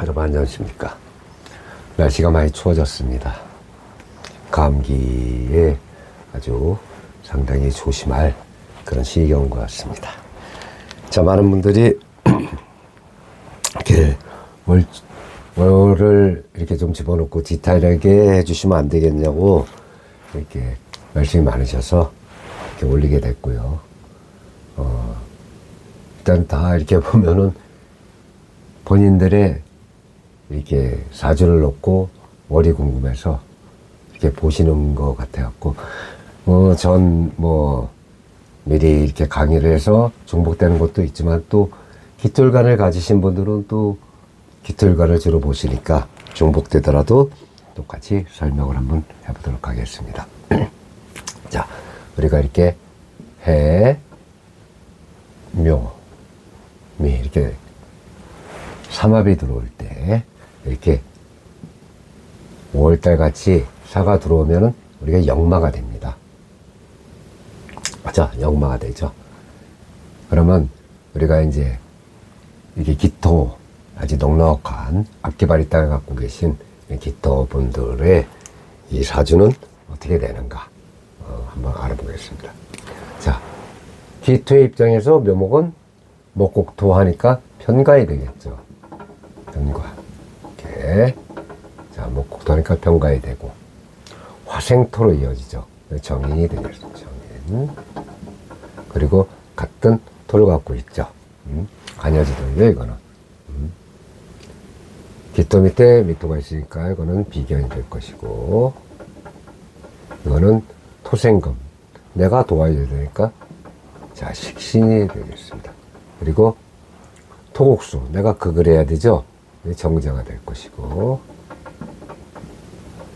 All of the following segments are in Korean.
여러분 안녕하십니까. 날씨가 많이 추워졌습니다. 감기에 아주 상당히 조심할 그런 시기가 온 것 같습니다. 자, 많은 분들이 이렇게 월을 이렇게 좀 집어넣고 디테일하게 해주시면 안 되겠냐고 이렇게 말씀이 많으셔서 이렇게 올리게 됐고요. 일단 다 이렇게 보면은 본인들의 이렇게 사주를 놓고 월이 궁금해서 이렇게 보시는 것 같아갖고, 미리 이렇게 강의를 해서 중복되는 것도 있지만 또 기틀관을 가지신 분들은 또 기틀관을 주로 보시니까 중복되더라도 똑같이 설명을 한번 해보도록 하겠습니다. 자, 우리가 이렇게 해, 묘, 미 이렇게 삼합이 들어올 때 이렇게 5월달 같이 사가 들어오면은 우리가 역마가 됩니다. 자, 역마가 되죠. 그러면 우리가 이제 이게 기토, 아주 넉넉한 앞개발이 땅을 갖고 계신 기토 분들의 이 사주는 어떻게 되는가 한번 알아보겠습니다. 자, 기토의 입장에서 묘목은 목곡토 하니까 편가이 되겠죠. 편가. 이렇게. 자, 목곡토 하니까 편가이 되고, 화생토로 이어지죠. 정인이 되겠죠. 정인. 그리고 같은 토를 갖고 있죠. 간여지도예요, 이거는. 기토 밑에 미토가 있으니까 이거는 비견이 될 것이고, 이거는 토생금. 내가 도와야 되니까, 자, 식신이 되겠습니다. 그리고 토곡수. 내가 극을 해야 되죠. 정제가 될 것이고,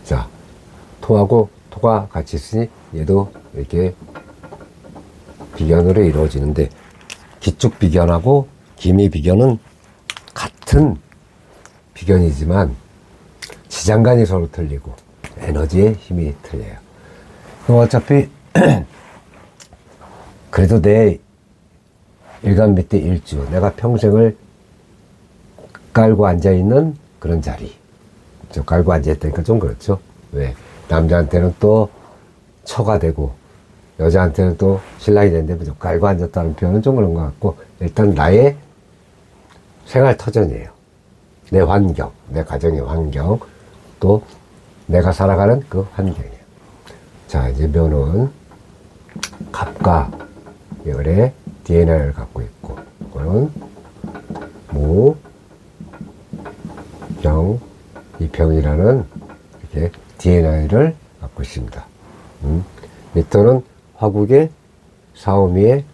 자, 토하고 토가 같이 있으니 얘도 이렇게 비견으로 이루어지는데, 기축 비견하고 기미 비견은 같은 비견이지만 지장간이 서로 틀리고 에너지의 힘이 틀려요. 그럼 어차피 그래도 내 일간 밑에 일주, 내가 평생을 깔고 앉아있는 그런 자리. 저 깔고 앉아있다니까 좀 그렇죠. 왜? 남자한테는 또 처가 되고, 여자한테는 또 신랑이 되는데, 깔고 앉았다는 표현은 좀 그런 것 같고, 일단 나의 생활 터전이에요. 내 환경, 내 가정의 환경, 또 내가 살아가는 그 환경이에요. 자, 이제 묘는 갑과 열의 DNA를 갖고 있고, 이거는 무, 병, 이 병이라는 이렇게 DNA를 갖고 있습니다. 미토는 화국의 사오미의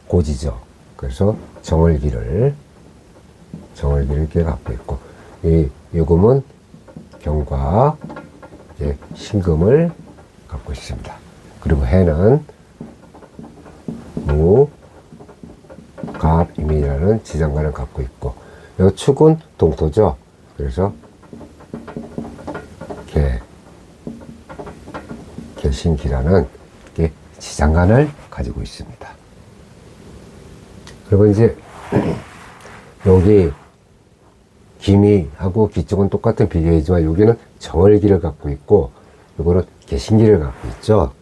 고지죠. 그래서 정월기를 이렇게 갖고 있고, 이 요금은 경과, 이제 신금을 갖고 있습니다. 그리고 해는 무, 갑, 임이라는 지장간을 갖고 있고, 요 축은 동토죠. 그래서 개신기라는 지장간을 가지고 있습니다. 그리고 이제 여기 기미하고 기축은 똑같은 비교이지만 여기는 정월기를 갖고 있고 이거는 개신기를 갖고 있죠.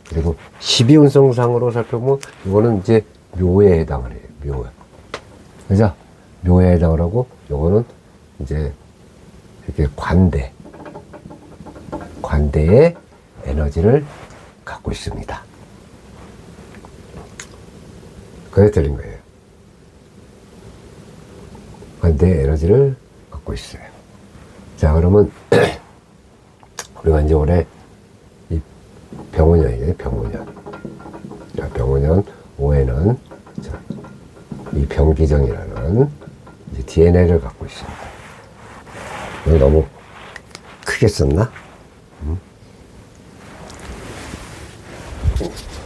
그리고 12운성상으로 살펴보면 이거는 이제 묘에 해당을 해요. 묘. 그죠? 묘에 해당을 하고 이거는 이제 이렇게 관대의 에너지를 갖고 있습니다. 그게 틀린 거예요. 관대의 에너지를 갖고 있어요. 자, 그러면 우리가 이제 올해 이 병오년이에요. 병오년. 자, 병오년 5에는 이 병기정이라는 이제 DNA를 갖고 있습니다. 이거 너무 크게 썼나?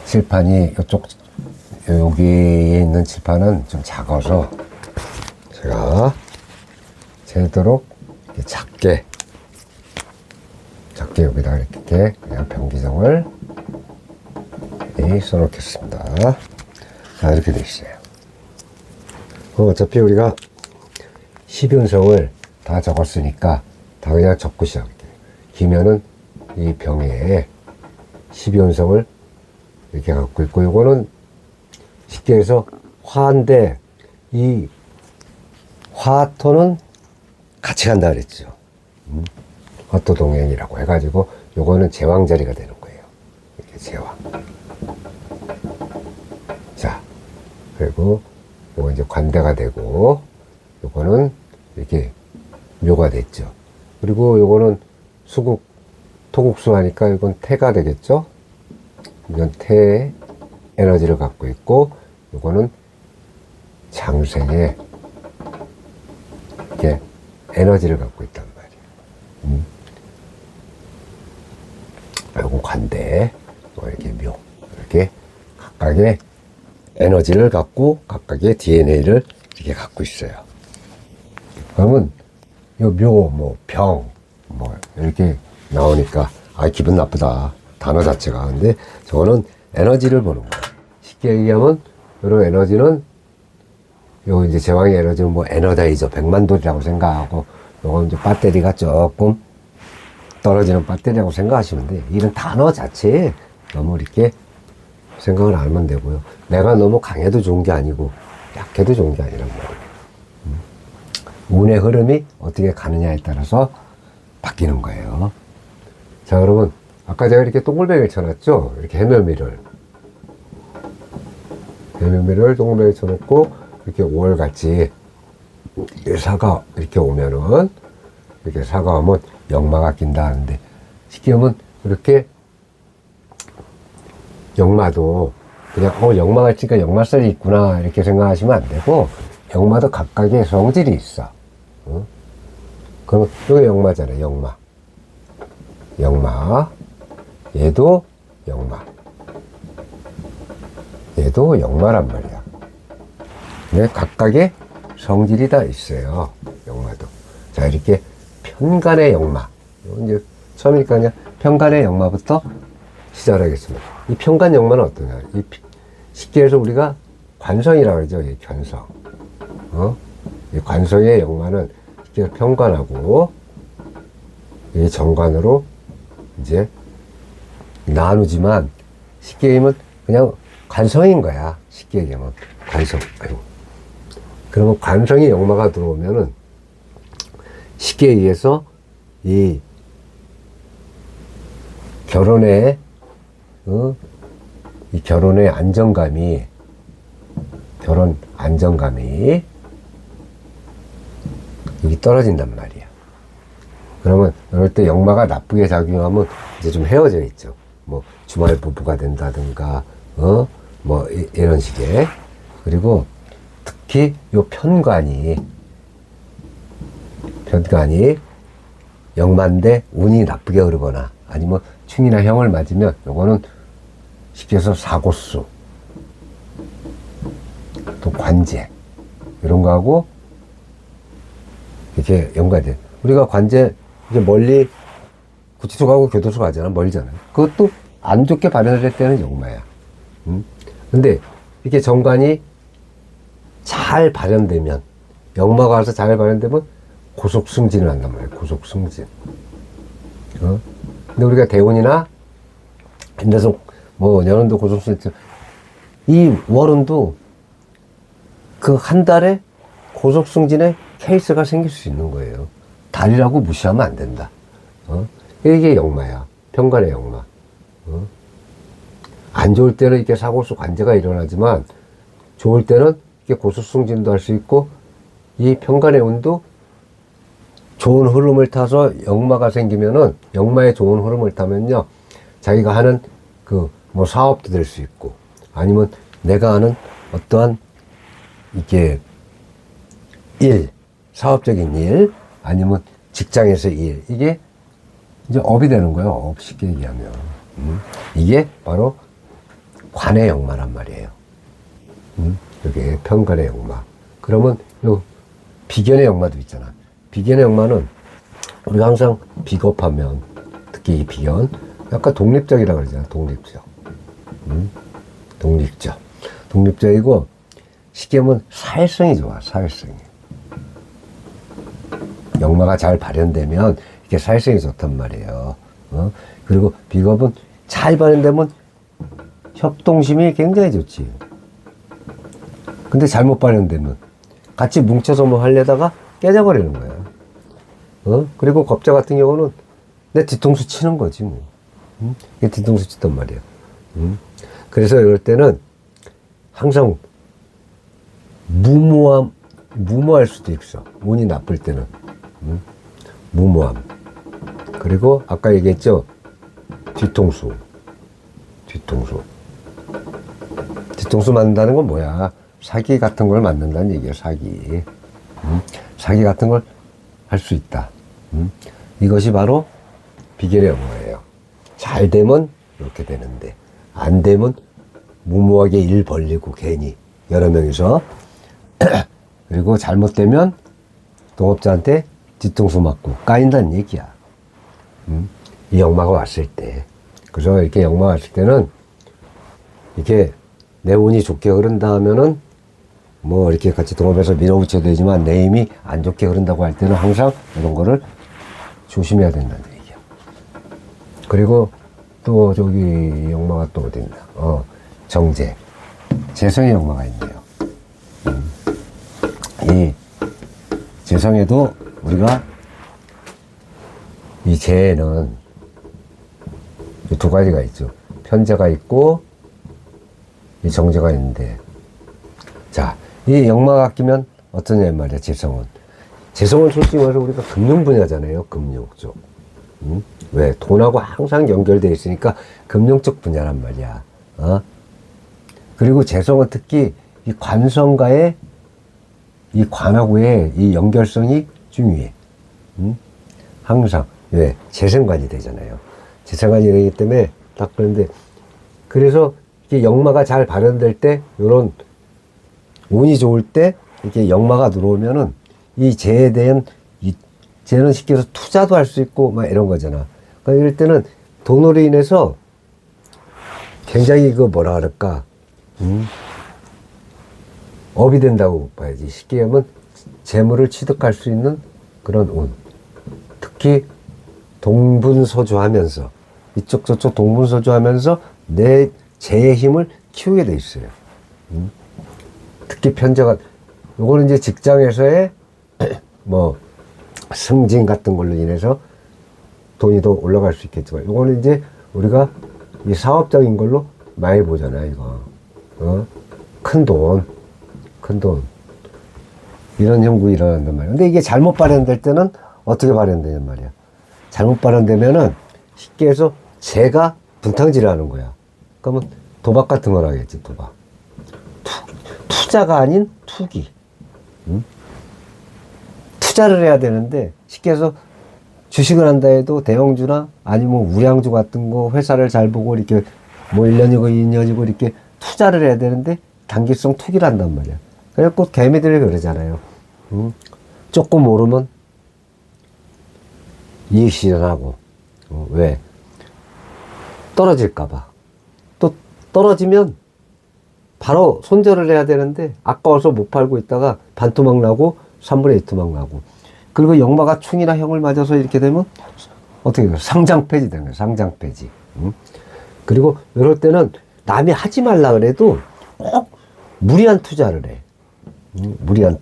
칠판이 여기에 있는 칠판은 좀 작아서 제가 되도록 작게 여기다 이렇게 그냥 병기정을 써놓겠습니다. 자, 이렇게 돼 있어요. 어차피 우리가 12운성을 다 적었으니까 다 그냥 적고 시작할게요. 기면은 이 병에 12혼성을 이렇게 갖고 있고, 이거는 쉽게 해서 화인데, 이 화토는 같이 간다 그랬죠. 화토 동행이라고 해가지고, 요거는 제왕자리가 되는 거예요. 이렇게 제왕. 자, 그리고 요거 이제 관대가 되고, 요거는 이렇게 묘가 됐죠. 그리고 요거는 수국, 토국수 하니까 이건 태가 되겠죠. 이건 태 에너지를 갖고 있고, 요거는 장생의 이렇게 에너지를 갖고 있단 말이에요. 요건 관대, 요거 이렇게 묘, 이렇게 각각의 에너지를 갖고 각각의 DNA를 이렇게 갖고 있어요. 그러면 요 묘, 뭐 병, 뭐 이렇게 나오니까 기분 나쁘다, 단어 자체가. 근데 저거는 에너지를 보는 거예요. 쉽게 얘기하면 이런 에너지는 요 이제 제왕의 에너지는 뭐 에너다이저 100만돌이라고 생각하고, 요건 이제 배터리가 조금 떨어지는 배터리라고 생각하시면 돼. 이런 단어 자체에 너무 이렇게 생각을 안 하면 되고요. 내가 너무 강해도 좋은 게 아니고 약해도 좋은 게 아니란 말이에요. 운의 흐름이 어떻게 가느냐에 따라서 바뀌는 거예요. 자, 여러분, 아까 제가 이렇게 동글뱅이를 쳐놨죠? 이렇게 해묘미를 동글뱅이 쳐놓고 이렇게 5월같이 사가 이렇게 오면은, 이렇게 사가 오면 역마가 낀다 하는데, 쉽게 하면 이렇게 역마도 그냥 역마가 있으니까 역마살이 있구나 이렇게 생각하시면 안 되고, 역마도 각각의 성질이 있어. 그럼 이게 역마잖아요. 역마. 얘도 역마란 말이야. 근데 각각의 성질이 다 있어요. 역마도. 자, 이렇게 편간의 역마. 이제 처음이니까 그냥 편간의 역마부터 시작하겠습니다. 이 편간 역마는 어떠냐? 쉽게 해서 우리가 관성이라고 그러죠. 이 견성. 이 관성의 역마는 쉽게 편관하고, 이 정관으로 이제 나누지만, 쉽게 얘기하면 그냥 관성인 거야. 쉽게 얘기하면 관성. 그러면 관성의 역마가 들어오면은, 쉽게 얘기해서 이 결혼의 안정감이, 이게 떨어진단 말이야. 그러면 이럴 때 역마가 나쁘게 작용하면 이제 좀 헤어져 있죠. 뭐 주말 부부가 된다든가, 뭐 이런 식의. 그리고 특히 요 편관이 역마인데 운이 나쁘게 흐르거나, 아니면 충이나 형을 맞으면 요거는 쉽게 해서 사고수, 또 관제, 이런 거하고 이렇게 연관돼. 우리가 관제, 이제 멀리 구치소 가고 교도소 가잖아. 멀잖아요. 그것도 안 좋게 발현될 때는 역마야. 근데 이렇게 정관이 잘 발현되면, 역마가 와서 잘 발현되면 고속승진을 한단 말이에요. 고속승진. 근데 우리가 대운이나 인대성, 뭐 연운도 고속승진, 이 월운도 그 한 달에 고속승진의 케이스가 생길 수 있는 거예요. 달이라고 무시하면 안 된다. 이게 역마야. 편관의 역마. 안 좋을 때는 이렇게 사고수 관제가 일어나지만, 좋을 때는 이렇게 고속승진도 할 수 있고, 이 편관의 운도 좋은 흐름을 타서 역마가 생기면은, 역마의 좋은 흐름을 타면요, 자기가 하는 뭐 사업도 될 수 있고, 아니면 내가 하는 어떠한 이게 사업적인 일, 아니면 직장에서 일, 이게 이제 업이 되는 거예요. 업, 쉽게 얘기하면. 이게 바로 관의 역마란 말이에요. 이게 편관의 역마. 그러면 요 비견의 역마도 있잖아. 비견의 역마는 우리가 항상 비겁하면, 특히 이 비견, 약간 독립적이라고 그러잖아. 독립적이고, 쉽게 하면 사회성이 좋아. 사회성이. 역마가 잘 발현되면 이게 사회성이 좋단 말이에요. 그리고 비겁은 잘 발현되면 협동심이 굉장히 좋지. 근데 잘못 발현되면 같이 뭉쳐서 뭐 하려다가 깨져버리는 거야. 그리고 겁자 같은 경우는 내 뒤통수 치는 거지 뭐. 이게 뒤통수 치단 말이야. 그래서 이럴 때는 항상 무모할 수도 있어. 운이 나쁠 때는. 무모함. 그리고 아까 얘기했죠. 뒤통수. 뒤통수 맞는다는 건 뭐야? 사기 같은 걸 맞는다는 얘기야, 사기. 사기 같은 걸 할 수 있다. 이것이 바로 비결의 역마예요. 잘 되면 이렇게 되는데, 안 되면 무모하게 일 벌리고 괜히 여러 명이서 그리고 잘못되면 동업자한테 뒤통수 맞고 까인다는 얘기야. 이 역마가 왔을 때. 그래서 이렇게 역마가 왔을 때는 이렇게 내 운이 좋게 흐른다 하면은 뭐 이렇게 같이 동업해서 밀어붙여야 되지만 내 힘이 안 좋게 흐른다고 할 때는 항상 이런 거를 조심해야 된다는 얘기야. 그리고 또 저기 역마가 또 어디 있나? 정제. 재성의 역마가 있네요. 이 재성에도 우리가 이 재에는 두 가지가 있죠. 편재가 있고 이 정제가 있는데, 자, 이 역마가 끼면 어떠냐 말이야. 재성은 솔직히 말해서 우리가 금융 분야잖아요. 금융 쪽. 왜? 돈하고 항상 연결되어 있으니까 금융 쪽 분야란 말이야. 그리고 재성은 특히 이 관성과의 이 관하고의 이 연결성이 중요해. 항상. 왜? 재생관이 되잖아요. 재생관이 되기 때문에 딱 그런데, 그래서 이게 역마가 잘 발현될 때, 요런 운이 좋을 때 이렇게 역마가 들어오면은 이 재에 대한 재는 쉽게 해서 투자도 할 수 있고 막 이런 거잖아. 그러니까 이럴 때는 돈으로 인해서 굉장히 뭐라 그럴까, 업이 된다고 봐야지. 쉽게 하면 재물을 취득할 수 있는 그런 운. 특히 동분서주하면서 이쪽 저쪽 동분서주하면서 내 재의 힘을 키우게 돼 있어요. 특히 편제가, 요거는 이제 직장에서의 뭐 승진 같은 걸로 인해서 돈이 더 올라갈 수 있겠지만, 요거는 이제 우리가 이 사업적인 걸로 많이 보잖아요, 이거. 큰 돈. 이런 형국이 일어난단 말이야. 근데 이게 잘못 발현될 때는 어떻게 발현되냔 말이야. 잘못 발현되면은 쉽게 해서 재가 분탕질을 하는 거야. 그러면 도박 같은 걸 하겠지, 도박. 투자가 아닌 투기. 투자를 해야 되는데 쉽게 해서 주식을 한다 해도 대형주나 아니면 우량주 같은 거 회사를 잘 보고 이렇게 뭐 1년이고 2년이고 이렇게 투자를 해야 되는데 단기성 투기를 한단 말이야. 그래서 개미들이 그러잖아요. 조금 오르면 이익 실현하고, 왜? 떨어질까봐. 또 떨어지면 바로 손절을 해야 되는데 아까워서 못 팔고 있다가 반토막 나고 3분의 2 토막 나고, 그리고 역마가 충이나 형을 맞아서 이렇게 되면 어떻게 돼요? 상장 폐지 되는 거예요. 상장 폐지. 그리고 이럴 때는 남이 하지 말라 그래도 꼭 무리한 투자를 해. 무리한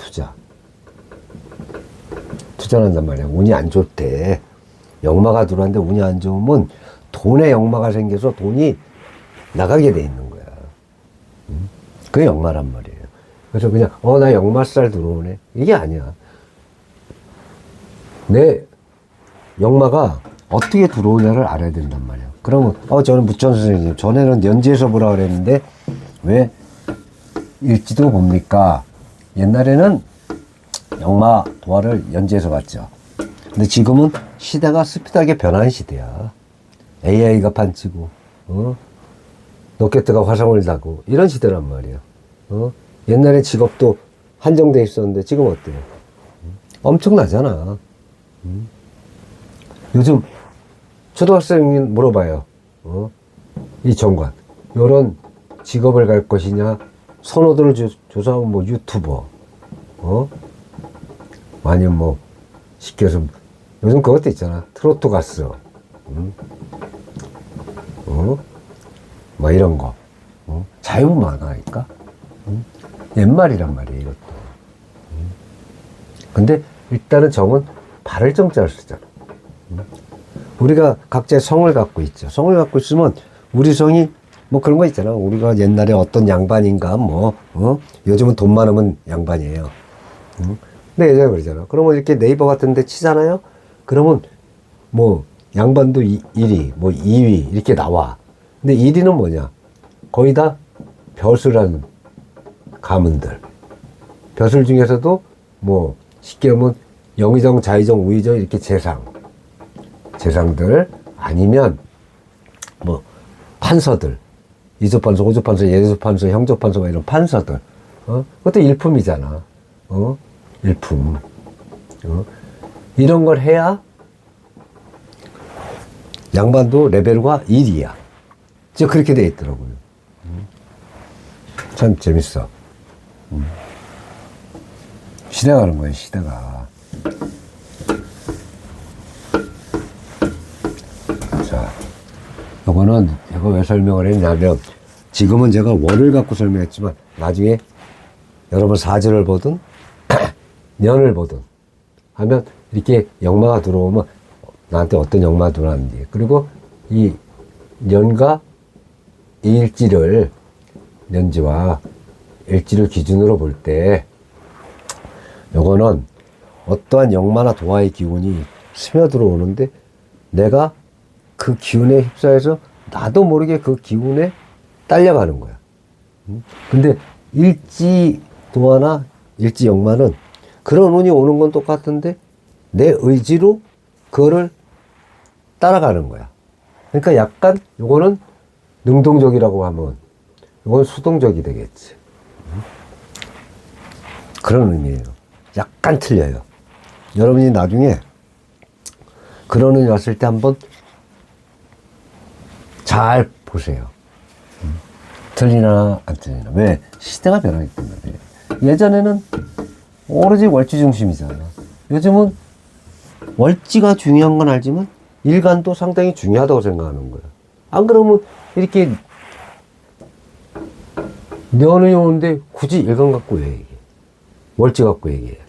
투자를 한단 말이야. 운이 안 좋을 때. 역마가 들어왔는데 운이 안 좋으면 돈에 역마가 생겨서 돈이 나가게 돼 있는 거야. 그게 역마란 말이에요. 그래서 그냥 나 역마살 들어오네, 이게 아니야. 내 역마가 어떻게 들어오냐를 알아야 된단 말이야. 그러면 저는 무천 선생님, 전에는 연지에서 보라 그랬는데 왜 일지도 봅니까? 옛날에는 역마 도화를 연지에서 봤죠. 근데 지금은 시대가 스피드하게 변하는 시대야. AI가 판치고, 로켓가 화성을 다고 이런 시대란 말이야. 옛날에 직업도 한정돼 있었는데 지금 어때요? 엄청나잖아. 요즘 초등학생이 물어봐요. 이 정관, 요런 직업을 갈 것이냐, 선호도를 조사하면 뭐 유튜버, 아니면 뭐 쉽게 해서 요즘 그것도 있잖아. 트로트 가스. 뭐 이런 거. 자유만화니까. 옛말이란 말이에요, 이것도. 근데 일단은 정은 발을 정자를 쓰잖아. 우리가 각자의 성을 갖고 있죠. 성을 갖고 있으면 우리 성이 뭐 그런 거 있잖아. 우리가 옛날에 어떤 양반인가 요즘은 돈 많으면 양반이에요. 근데 예전에 그러잖아. 그러면 이렇게 네이버 같은 데 치잖아요. 그러면 뭐 양반도 1위, 뭐 2위 이렇게 나와. 근데 1위는 뭐냐? 거의 다 벼슬한 가문들. 벼슬 중에서도 뭐 쉽게 하면 영의정, 자의정, 우의정 이렇게 재상들 아니면 뭐 판서들, 이조판서, 오조판서, 예조판서, 형조판서 뭐 이런 판서들. 그것도 일품이잖아. 일품. 이런 걸 해야 양반도 레벨과 1이야. 즉 그렇게 돼 있더라고요. 참 재밌어. 시대가 그런 거예요, 시대가. 자, 요거는 제가 왜 설명을 했냐면, 지금은 제가 월을 갖고 설명했지만, 나중에 여러분 사주를 보든, 년을 보든, 하면 이렇게 역마가 들어오면, 나한테 어떤 역마가 들어왔는지, 그리고 이 년과 일지를, 년지와 일지를 기준으로 볼 때, 요거는 어떠한 역마나 도화의 기운이 스며들어 오는데 내가 그 기운에 휩싸여서 나도 모르게 그 기운에 딸려가는 거야. 근데 일지 도화나 일지 역마는 그런 운이 오는 건 똑같은데 내 의지로 그거를 따라가는 거야. 그러니까 약간 요거는 능동적이라고 하면 요건 수동적이 되겠지. 그런 의미예요. 약간 틀려요. 여러분이 나중에 그런 운이 왔을 때 한번 잘 보세요. 틀리나 안 틀리나. 왜? 시대가 변하기 때문에. 예전에는 오로지 월지 중심이잖아. 요즘은 월지가 중요한 건 알지만 일간도 상당히 중요하다고 생각하는 거야. 안 그러면 이렇게 년이 오는데 굳이 일간 갖고 왜 얘기해? 월지 갖고 얘기해야지.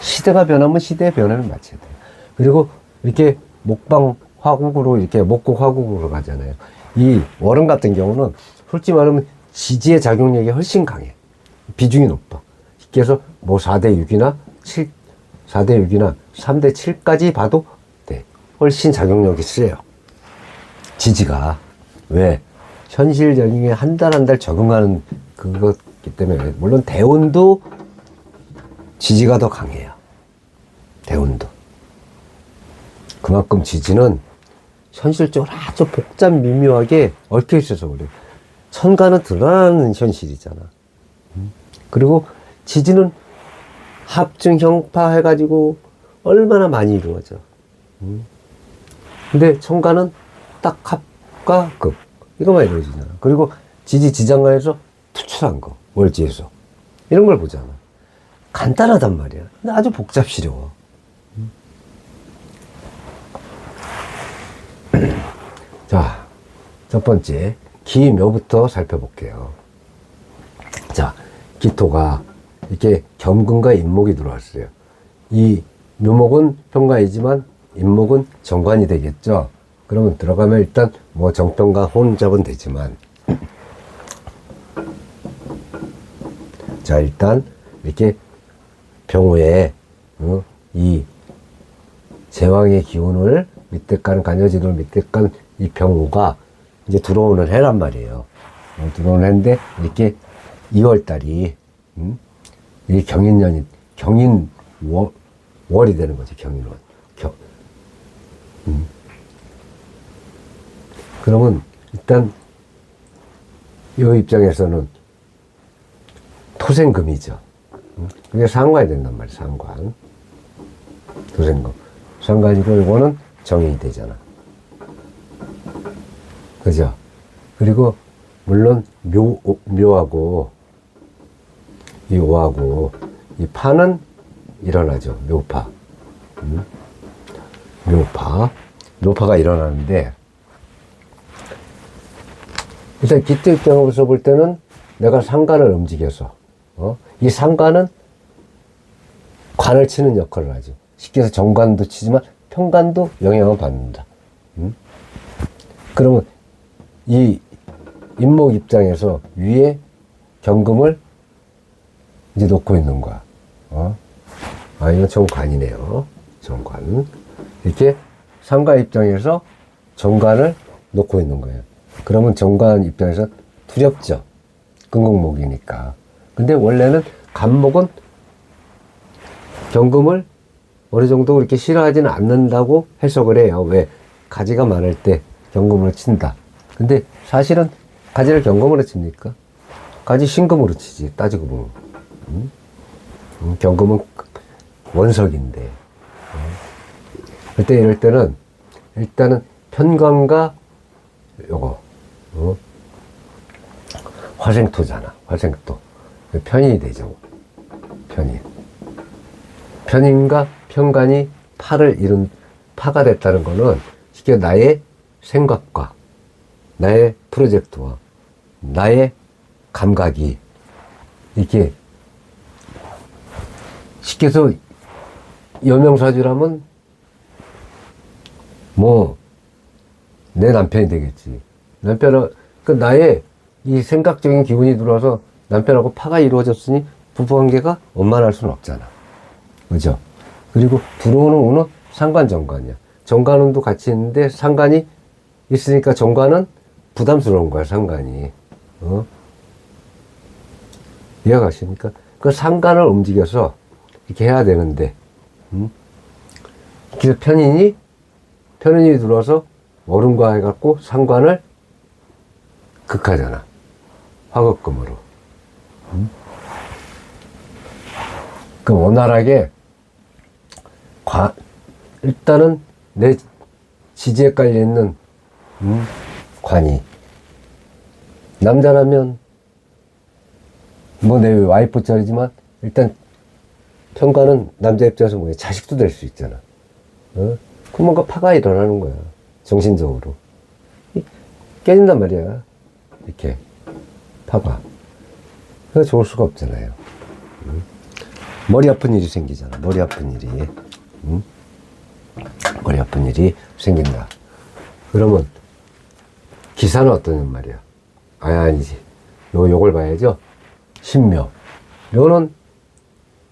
시대가 변하면 시대의 변화를 맞춰야 돼요. 그리고 이렇게 목방 화국으로 이렇게 목국 화국으로 가잖아요. 이 월은 같은 경우는 솔직히 말하면 지지의 작용력이 훨씬 강해. 비중이 높아. 쉽게 해서 뭐 4대 6이나 4대 6이나 3대 7까지 봐도 돼. 훨씬 작용력이 세요. 지지가. 왜? 현실 적용에 한 달 한 달 적응하는 그거기 때문에. 물론 대운도 지지가 더 강해요. 대운도. 그만큼 지지는 현실적으로 아주 복잡 미묘하게 얽혀 있어서 그래요. 천간은 드러나는 현실이잖아. 그리고 지지는 합증, 형파 해가지고 얼마나 많이 이루어져. 근데 천간은 딱 합과 극. 이거만 이루어지잖아. 그리고 지지, 지장간에서 투출한 거. 월지에서. 이런 걸 보잖아. 간단하단 말이야. 근데 아주 복잡스러워. 자, 첫 번째 기묘부터 살펴볼게요. 자, 기토가 이렇게 겸근과 인목이 들어왔어요. 이 묘목은 편관이지만 인목은 정관이 되겠죠. 그러면 들어가면 일단 뭐 정편과 혼잡은 되지만, 자, 일단 이렇게 병호에 이 제왕의 기운을 밑에 간 간여진을 밑에 간 이 병호가 이제 들어오는 해란 말이에요. 들어오는 해인데 이렇게 2월달이 이 경인년이 월이 되는 거죠. 경인월. 그러면 일단 이 입장에서는 토생금이죠. 그게 상관이 된단 말이에요. 상관. 토생금. 상관이고 이거는 정인이 되잖아. 그죠? 그리고 물론 묘하고 이 오하고 이 파는 일어나죠. 묘파. 묘파가 일어나는데, 일단 기토 입장으로서 볼 때는 내가 상관을 움직여서, 이 상관은 관을 치는 역할을 하죠. 쉽게 해서 정관도 치지만 편관도 영향을 받는다. 그러면 이 인목 입장에서 위에 경금을 이제 놓고 있는 거야. 이건 정관이네요. 정관. 이렇게 상관 입장에서 정관을 놓고 있는 거예요. 그러면 정관 입장에서 두렵죠. 금국목이니까. 근데 원래는 간목은 경금을 어느 정도 이렇게 싫어하지는 않는다고 해석을 해요. 왜? 가지가 많을 때 경금으로 친다. 근데 사실은 가지를 경금으로 칩니까? 가지 신금으로 치지, 따지고 보면. 경금은 원석인데. 그때 이럴 때는 일단은 편관과 요거, 화생토잖아. 화생토. 편인이 되죠. 편인. 편인과 편관이 파를 이룬 파가 됐다는 거는 쉽게 나의 생각과 나의 프로젝트와 나의 감각이 이렇게 쉽게 해서 여명사주라면 뭐 내 남편이 되겠지. 남편은 그 나의 이 생각적인 기운이 들어와서 남편하고 파가 이루어졌으니 부부관계가 원만할 수는 없잖아. 그죠? 그리고 들어오는 운은 상관 정관이야. 정관운도 같이 있는데 상관이 있으니까 정관은 부담스러운 거야, 상관이. 이해가십니까? 그 상관을 움직여서 이렇게 해야 되는데, 그래서 편인이 들어와서 어른과 해갖고 상관을 극하잖아. 화극금으로. 그 원활하게 일단은 내 지지에 깔려있는 관이 남자라면 뭐 내 와이프 자리지만 일단 편관은 남자 입장에서 뭐야 자식도 될 수 있잖아. 그럼 뭔가 파가 일어나는 거야. 정신적으로 깨진단 말이야. 이렇게 파가. 그래서 좋을 수가 없잖아요. 머리 아픈 일이 생기잖아. 머리 아픈 일이. 머리 아픈 일이 생긴다. 그러면 기사는 어떠냔 말이야. 아니지. 요걸 봐야죠. 신묘. 묘는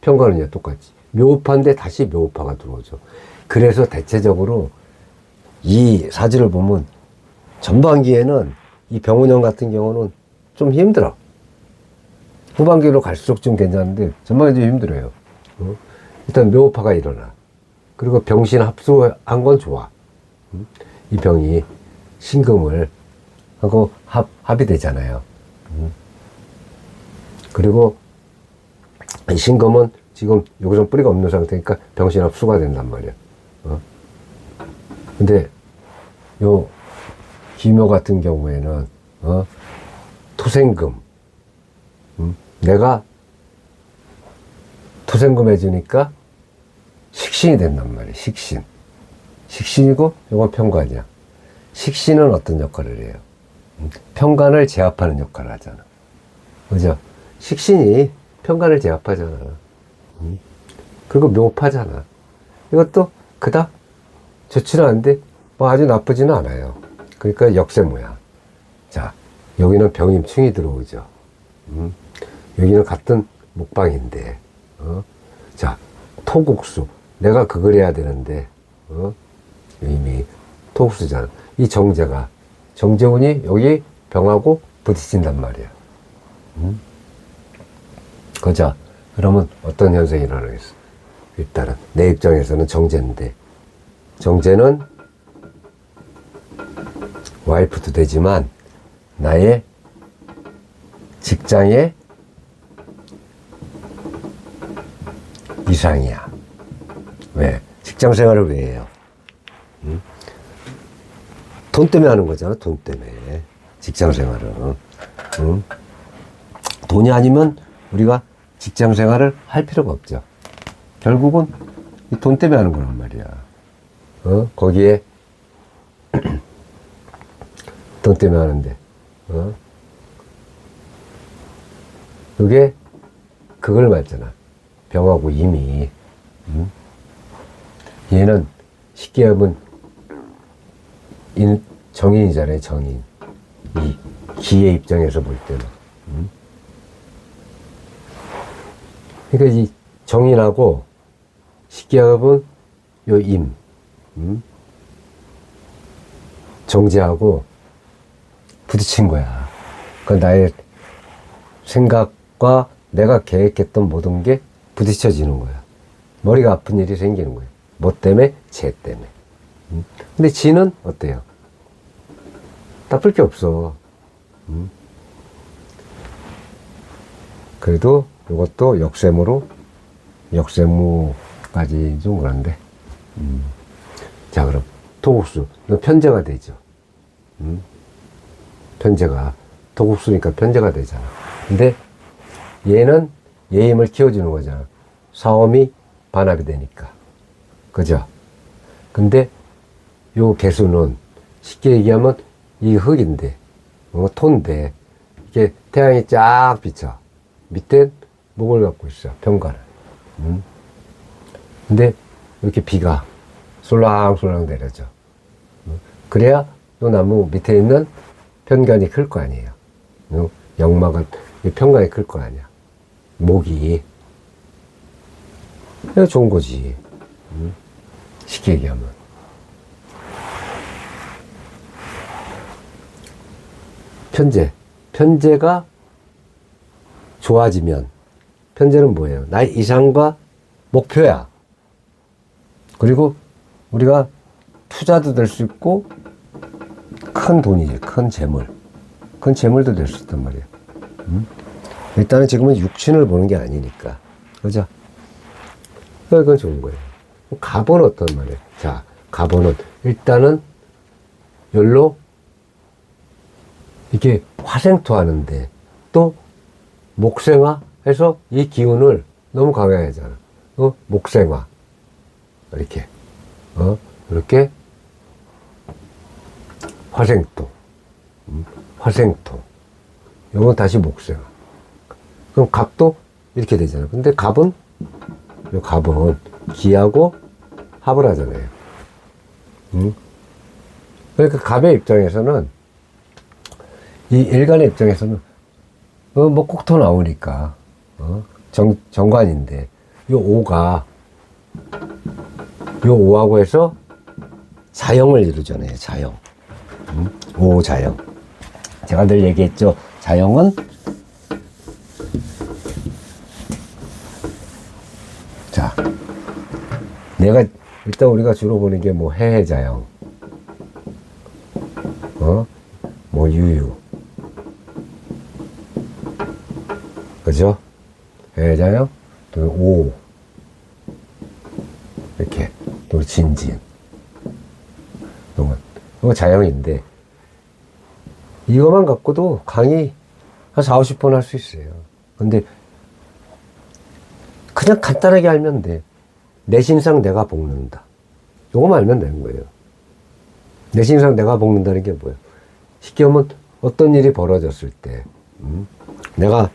편관은요 똑같지. 묘파인데 다시 묘파가 들어오죠. 그래서 대체적으로 이 사주를 보면 전반기에는 이 병원형 같은 경우는 좀 힘들어. 후반기로 갈수록 좀 괜찮은데 전반기 좀 힘들어요. 일단 묘파가 일어나. 그리고 병신 합수한 건 좋아. 이 병이 신금을 하고 합이 되잖아요. 그리고 이 신금은 지금 여기서 뿌리가 없는 상태니까 병신 합수가 된단 말이야. 근데 요 기묘 같은 경우에는 토생금. 내가 토생금 해주니까 식신이 된단 말이야. 식신이고 요건 편관이야. 식신은 어떤 역할을 해요? 편관을 제압하는 역할을 하잖아. 그죠? 식신이 편관을 제압하잖아. 그리고 묘파잖아. 이것도 그닥 좋지는 않은데 뭐 아주 나쁘지는 않아요. 그러니까 역세무야. 자, 여기는 병임충이 들어오죠. 여기는 같은 목방인데, 자, 토국수. 내가 그걸 해야 되는데, 이미 토국수잖아. 이 정제운이 여기 병하고 부딪힌단 말이야. 그자. 그러면 어떤 현상이 일어나겠어? 일단은, 내 입장에서는 정제인데, 정제는 와이프도 되지만, 나의 직장의 이상이야. 왜? 직장 생활을 왜 해요? 돈 때문에 하는 거잖아, 돈 때문에. 직장 생활은. 돈이 아니면 우리가 직장 생활을 할 필요가 없죠. 결국은 돈 때문에 하는 거란 말이야. 거기에 돈 때문에 하는데, 그게 그걸 말잖아. 병하고 임이. 얘는 쉽게 하면 정인이잖아요, 정인. 이 기의 입장에서 볼 때는. 그러니까 이 정인하고 쉽게 하면 요 임, 정제하고 부딪힌 거야. 그 나의 생각과 내가 계획했던 모든 게 부딪혀지는 거야. 머리가 아픈 일이 생기는 거야. 뭐 때문에? 쟤 때문에. 근데 지는 어때요? 나쁠 게 없어. 그래도 이것도 역세무까지 좀 그런데. 자, 그럼 토국수. 이거 편제가 되죠. 편제가. 토국수니까 편제가 되잖아. 근데 얘는 예임을 키워주는 거잖아. 사엄이 반하게 되니까. 그죠? 근데 요 개수는 쉽게 얘기하면 이 흙인데, 토인데, 이게 태양이 쫙 비쳐. 밑에 목을 갖고 있어. 편관을. 근데 이렇게 비가 솔랑솔랑 내려져. 그래야 또 나무 밑에 있는 편관이 클 거 아니에요. 역마가, 편관이 클 거 아니야. 목이. 이거 좋은 거지. 쉽게 얘기하면. 편제가 좋아지면, 편제는 뭐예요? 나의 이상과 목표야. 그리고 우리가 투자도 될 수 있고, 큰 돈이지, 큰 재물. 큰 재물도 될 수 있단 말이에요. 일단은 지금은 육신을 보는 게 아니니까. 그죠? 그건 좋은 거예요. 갑은 어떤 말이에요? 자, 갑은 일단은 열로 이게 화생토 하는데 또 목생화 해서 이 기운을 너무 강하게 하잖아. 목생화. 이렇게. 이렇게 화생토. 화생토. 요건 다시 목생화. 그럼 갑도 이렇게 되잖아. 근데 갑은 기하고 합을 하잖아요. 그러니까 갑의 입장에서는, 이 일간의 입장에서는, 뭐 꼭 더 나오니까, 정관인데, 요 오하고 해서 자영을 이루잖아요, 자영. 오자영. 제가 늘 얘기했죠. 자영은 자, 일단 우리가 주로 보는 게 뭐 해해자영, 뭐 유유, 그죠? 해해자영, 또 오, 이렇게, 또 진진, 이거 자영인데, 이것만 갖고도 강의 한 4, 50번 할 수 있어요. 근데 그냥 간단하게 알면 돼. 내 신상 내가 볶는다. 요거만 알면 되는 거예요. 내 신상 내가 볶는다는 게 뭐예요? 쉽게 하면 어떤 일이 벌어졌을 때, 내가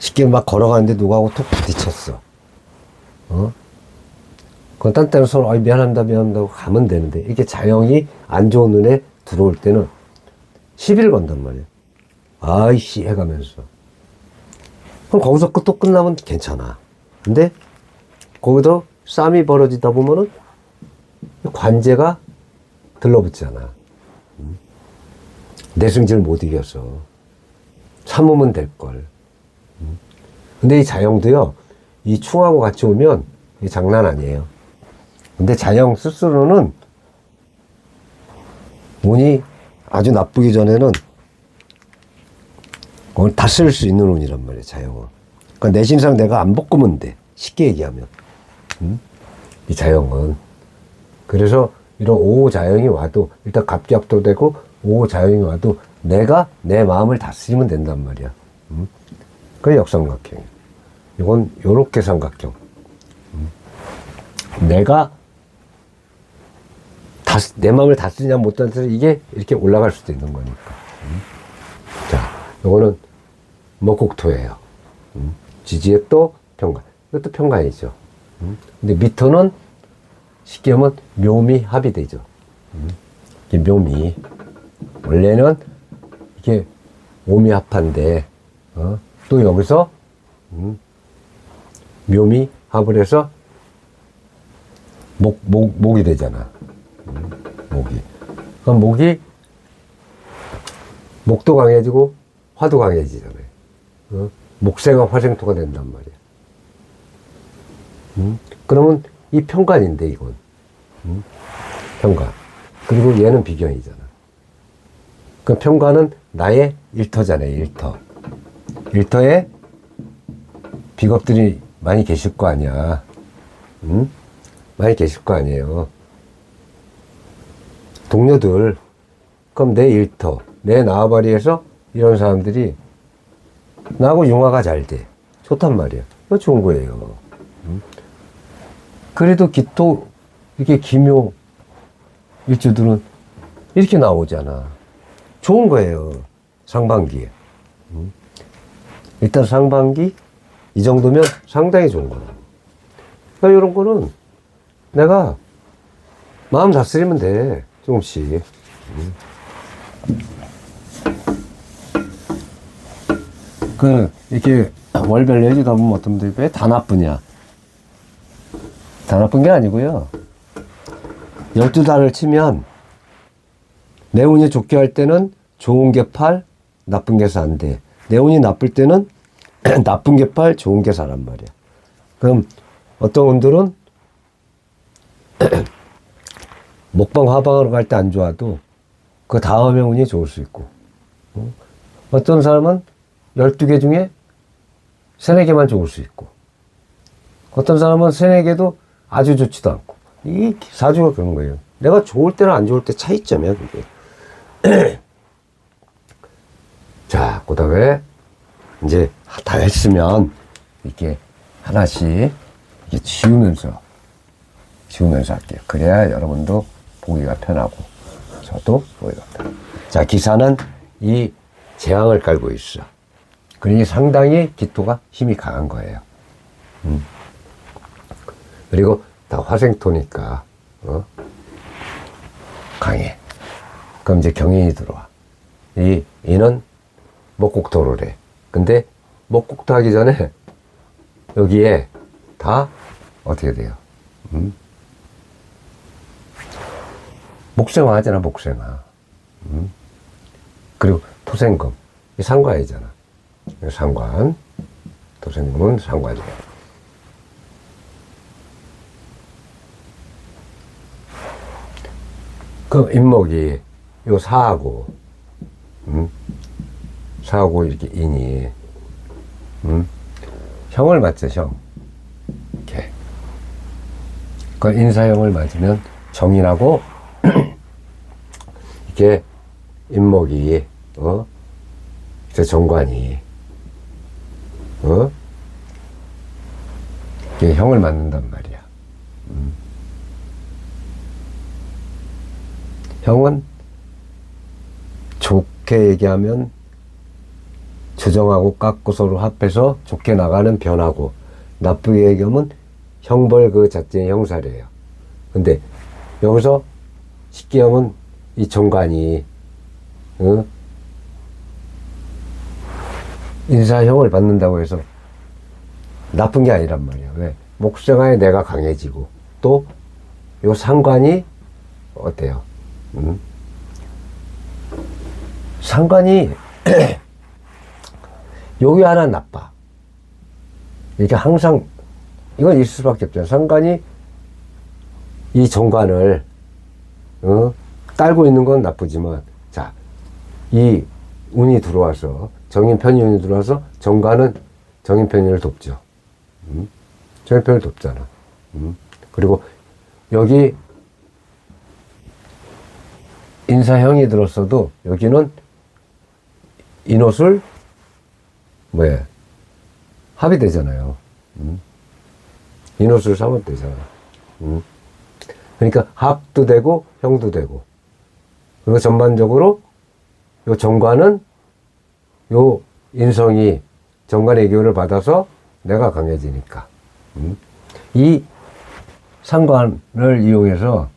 쉽게 막 걸어가는데 누구하고 톡 부딪혔어. 그건 딴 때는 서로 미안합니다 하고 가면 되는데, 이게 자영이 안 좋은 눈에 들어올 때는 시비를 건단 말이에요. 아이씨 해가면서. 그럼 거기서 또 끝나면 괜찮아. 근데 거기서 싸움이 벌어지다 보면은 관제가 들러붙잖아. 내 승질 못 이겼어. 참으면 될걸. 근데 이 자영도요, 이 충하고 같이 오면 이게 장난 아니에요. 근데 자영 스스로는 운이 아주 나쁘기 전에는 그걸 다 쓸 수 있는 운이란 말이에요, 자영은. 그러니까 내 신상 내가 안 볶으면 돼. 쉽게 얘기하면. 이 자영은. 그래서 이런 오자영이 와도, 일단 갑격도 되고, 오자영이 와도 내가 내 마음을 다스리면 된단 말이야. 그게 역삼각형이야. 이건 요렇게 삼각형. 내가 내 마음을 다스리냐 못 다스리냐 이게 이렇게 올라갈 수도 있는 거니까. 자, 요거는 목국토예요. 지지에 또 평간. 이것도 평간이죠. 근데 미토는 쉽게 하면 묘미 합이 되죠. 이게 묘미. 원래는 이게 오미합한데, 또 여기서, 묘미 합을 해서 목이 되잖아. 목이. 그럼 목도 강해지고 화도 강해지잖아요. 목생화 화생토가 된단 말이야. 그러면 이 평간인데, 이건. 평간. 그리고 얘는 비견이잖아. 그 평간은 나의 일터잖아요, 일터. 일터에 비겁들이 많이 계실 거 아니야. 많이 계실 거 아니에요. 동료들. 그럼 내 일터, 내 나와바리에서 이런 사람들이 나하고 융화가 잘 돼. 좋단 말이야. 이거 좋은 거예요. 그래도 기토, 이렇게 기묘 일주들은 이렇게 나오잖아. 좋은 거예요. 상반기에. 일단 상반기 이 정도면 상당히 좋은 거야. 그러니까 이런 거는 내가 마음 다스리면 돼. 조금씩. 이렇게 월별 내주다 보면 어떤 분들이 왜 다 나쁘냐. 다 나쁜 게 아니고요. 12달을 치면 내 운이 좋게 할 때는 좋은 게 8, 나쁜 게 4인데 내 운이 나쁠 때는 나쁜 게 8, 좋은 게 4란 말이야. 그럼 어떤 운들은 목방 화방으로 갈 때 안 좋아도 그 다음에 운이 좋을 수 있고, 어떤 사람은 12개 중에 3, 4개만 좋을 수 있고, 어떤 사람은 3, 4개도 아주 좋지도 않고. 이 사주가 그런 거예요. 내가 좋을 때랑 안 좋을 때 차이점이야, 그게. 자, 그 다음에 이제 다 했으면 이렇게 하나씩 이렇게 지우면서 할게요. 그래야 여러분도 보기가 편하고 저도 보기가 편하고. 자, 기사는 이 재앙을 깔고 있어. 그러니 상당히 기토가 힘이 강한 거예요. 그리고 다 화생토니까 강해. 그럼 이제 경인이 들어와. 이는 목국토를 해. 근데 목국토 하기 전에 여기에 다 어떻게 돼요? 목생화 하잖아, 목생화. 그리고 토생금. 이 상관이잖아. 상관. 토생금은 상관이에요. 그 인목이 요 사하고, 사하고 이렇게 인이, 형을 맞죠, 형. 이렇게. 그 인사형을 맞으면 정인하고, 이렇게 인목이, 이제 정관이, 이렇게 형을 맞는단 말이야. 형은 좋게 얘기하면 조정하고 깎고 서로 합해서 좋게 나가는 변하고, 나쁘게 얘기하면 형벌 그 자체의 형살이에요. 근데 여기서 쉽게 하면 이 정관이 인사형을 받는다고 해서 나쁜 게 아니란 말이야. 왜? 목생활에 내가 강해지고 또 요 상관이 어때요? 상관이 여기 하나 나빠. 이게 항상 이건 있을 수밖에 없잖아. 상관이 이 정관을 딸고 있는 건 나쁘지만, 자, 이 운이 들어와서 정인편이 운이 들어와서 정관은 정인편이를 돕죠. 정인편을 돕잖아. 그리고 여기 인사형이 들었어도 여기는 인옷을 합이 되잖아요. 인옷을 사면 되잖아. 그러니까 합도 되고 형도 되고, 그리고 전반적으로 요 정관은 요 인성이 정관의 기운을 받아서 내가 강해지니까 이 상관을 이용해서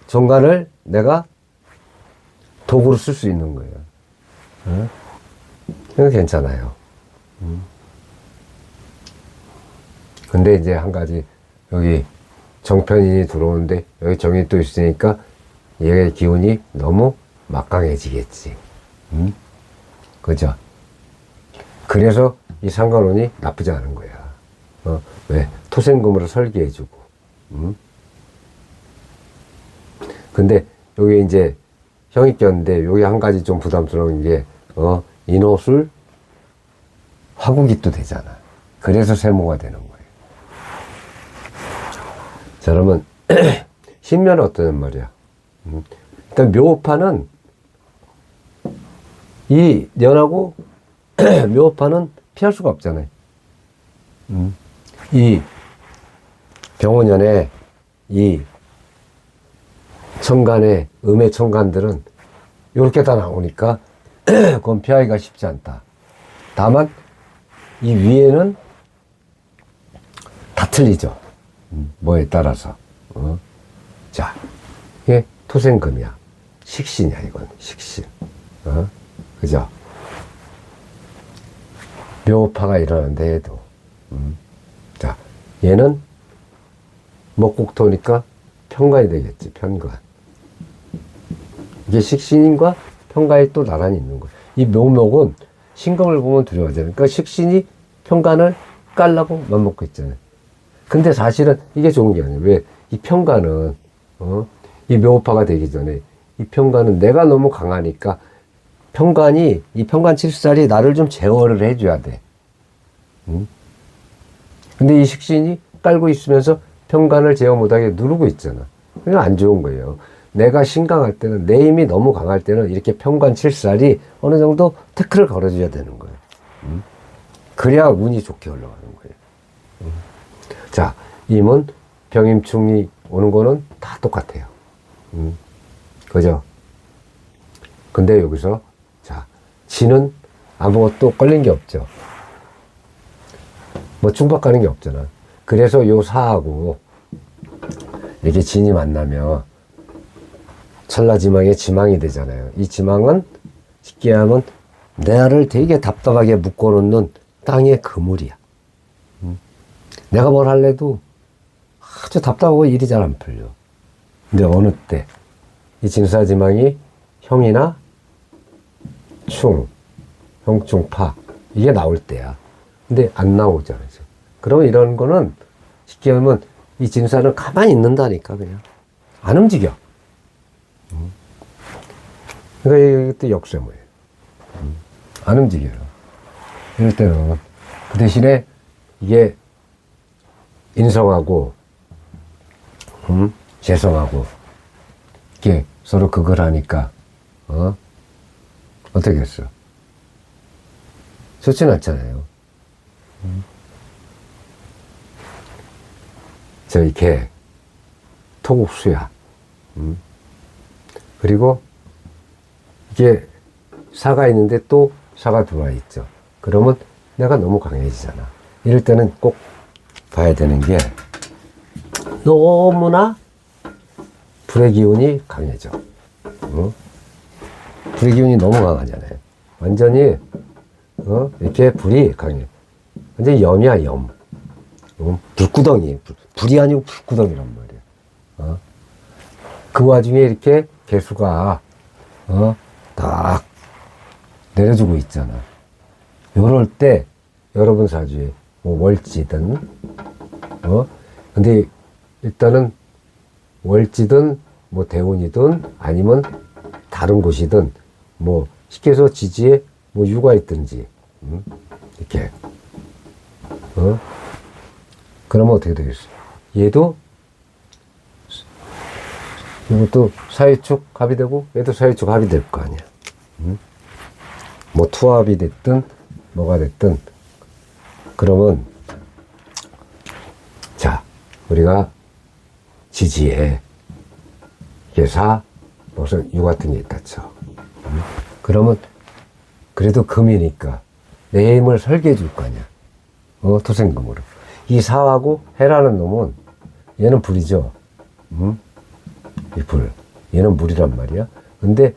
정관을 내가 도구로 쓸 수 있는 거예요. 이거 괜찮아요. 근데 이제 한 가지, 여기 정편인이 들어오는데 여기 정이 또 있으니까 얘의 기운이 너무 막강해지겠지. 그죠? 그래서 이 상관운이 나쁘지 않은 거야. 왜? 토생금으로 설계해주고. 근데 여기 이제 형이 꼈는데 여기 한 가지 좀 부담스러운 게, 인호술 화국이 또 되잖아. 그래서 세모가 되는 거예요. 자, 그러면 신묘는 어떠냐 말이야. 일단 묘파는 이 년하고 묘파는 피할 수가 없잖아요. 이 병원년에 이 천간의 음의 천간들은 이렇게 다 나오니까 그건 피하기가 쉽지 않다. 다만 이 위에는 다 틀리죠. 뭐에 따라서. 자, 이게 토생금이야. 식신이야, 이건. 식신. 그죠? 묘파가 일어난다 해도. 자, 얘는 목국토니까 편관이 되겠지, 편관. 이게 식신과 편관이 또 나란히 있는 거야. 이 묘목은 신금을 보면 두려워하잖아요. 그러니까 식신이 편관을 깔라고 맘먹고 있잖아요. 근데 사실은 이게 좋은 게 아니에요. 왜? 이 편관은, 이 묘파가 되기 전에 이 편관은 내가 너무 강하니까 편관이, 이 편관 7살이 나를 좀 제어를 해줘야 돼. 근데 이 식신이 깔고 있으면서 편관을 제어 못하게 누르고 있잖아. 그게 안 좋은 거예요. 내가 신강할 때는, 내 힘이 너무 강할 때는 이렇게 편관 7살이 어느 정도 태클을 걸어줘야 되는 거예요. 그래야 운이 좋게 올라가는 거예요. 자, 임은 병임충이 오는 거는 다 똑같아요. 그죠? 근데 여기서, 자, 진은 아무것도 걸린 게 없죠. 뭐 충박 가는 게 없잖아. 그래서 요 사하고 이렇게 진이 만나면 천라지망의 지망이 되잖아요. 이 지망은 쉽게 하면 나를 되게 답답하게 묶어놓는 땅의 그물이야. 내가 뭘 할래도 아주 답답하고 일이 잘 안 풀려. 근데 어느 때 이 진사지망이 형이나 충, 형충, 파 이게 나올 때야. 근데 안 나오잖아요. 그러면 이런 거는 쉽게 하면 이 진사는 가만히 있는다니까, 그냥. 안 움직여. 그러니까 이것도 역세모예요. 안 움직여요. 이럴 때는. 그 대신에 이게 인성하고, 재성하고, 이게 서로 그걸 하니까, 어떻게 했어? 좋지는 않잖아요. 저희 개, 토국수야. 그리고 이게 사가 있는데 또 사가 들어와 있죠. 그러면 내가 너무 강해지잖아. 이럴 때는 꼭 봐야 되는 게, 너무나 불의 기운이 강해져. 불의 기운이 너무 강하잖아요. 완전히, 이렇게 불이 강해. 완전히 염이야, 염. 불구덩이. 불이 아니고 불구덩이란 말이야. 그 와중에 이렇게 개수가, 딱 내려주고 있잖아. 요럴 때, 여러분 사주에, 뭐, 월지든, 근데 일단은 월지든, 뭐, 대운이든, 아니면 다른 곳이든, 뭐, 쉽게 해서 지지에 뭐, 유가 있든지, 이렇게, 그러면 어떻게 되겠어? 얘도, 이것도 사유축 합이 되고, 얘도 사유축 합이 될 거 아니야. 뭐, 투합이 됐든, 뭐가 됐든, 그러면, 자, 우리가 지지에 예사 무슨 유 같은 게 있다 쳐. 그러면 그래도 금이니까 내 힘을 설계해 줄 거 아니야. 토생금으로. 이 사하고 해라는 놈은 얘는 불이죠. 이 불. 얘는 물이란 말이야. 근데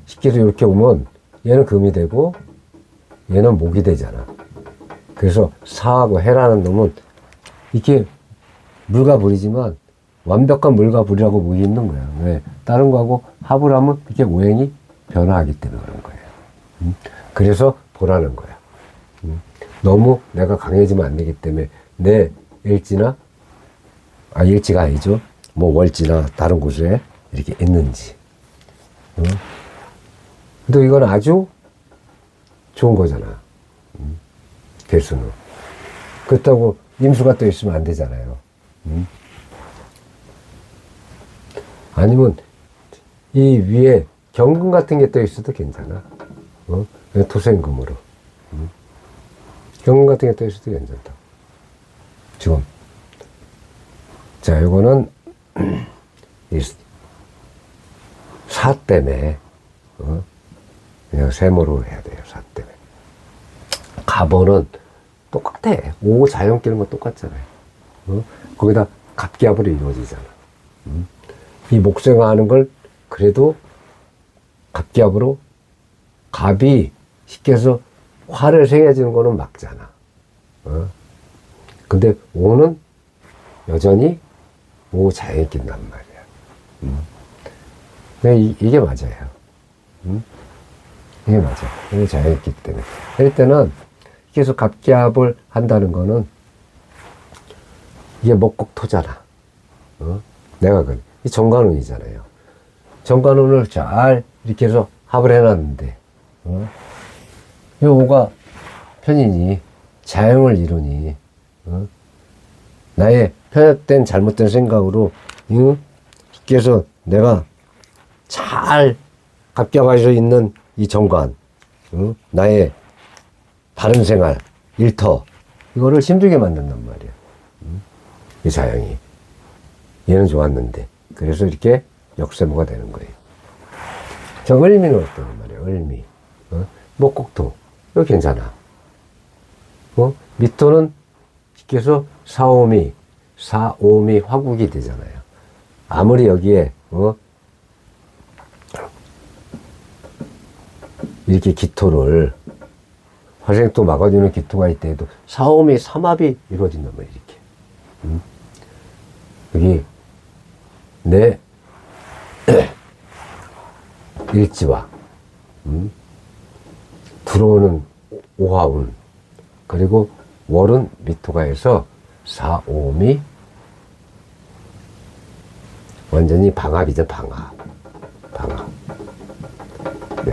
쉽게 이렇게 오면 얘는 금이 되고 얘는 목이 되잖아. 그래서 사하고 해라는 놈은 이렇게 물과 불이지만 완벽한 물과 불이라고 보기 있는 거야. 왜? 다른 거하고 합을 하면 이렇게 오행이 변화하기 때문에 그런 거예요. 그래서 보라는 거야. 너무 내가 강해지면 안 되기 때문에 내 일지나, 일지가 아니죠. 뭐 월지나 다른 곳에 이렇게 있는지. 근데 이건 아주 좋은 거잖아. 개수는. 그렇다고 임수가 또 있으면 안 되잖아요. 아니면 이 위에 경금 같은 게 떠 있어도 괜찮아. 토생금으로. 경금 같은 게 떠 있어도 괜찮다. 지금. 자, 이거는 이 사 때문에 그냥 세모로 해야 돼요. 사 때문에. 갑오는 똑같아. 오 자연 끼는 건 똑같잖아요. 거기다 갑기합으로 이루어지잖아. 이 목생화하는 걸 그래도 갑기합으로 갑이 쉽게 해서 화를 생겨지는 거는 막잖아. 근데 오는 여전히 오 자연이 낀단 말이야. 이게 맞아요. 이게 맞아. 이게 자연이 있기 때문에. 이럴 때는 계속 갑기합을 한다는 거는 이게 목곡토잖아. 내가 이 정관운이잖아요. 정관운을 잘 이렇게 해서 합을 해놨는데, 이 오가 편이니, 자영을 이루니, 나의 편협된 잘못된 생각으로, 이렇게 해서 내가 잘 갑기합해서 있는 이 정관, 나의 바른 생활, 일터, 이거를 힘들게 만든단 말이야. 이 자영이. 얘는 좋았는데. 그래서 이렇게 역세모가 되는 거예요. 저 을미는 어떤 말이야, 을미. 목곡토. 이거 괜찮아. 미토는 쉽게 해서 사오미 화국이 되잖아요. 아무리 여기에, 이렇게 기토를, 화생토 막아주는 기토가 있대도 사오미 삼합이 이루어진단 말이야, 이렇게. 여기, 내 일지와 들어오는 오화운 그리고 월은 미토가 해서 사오미 완전히 방합이죠. 방합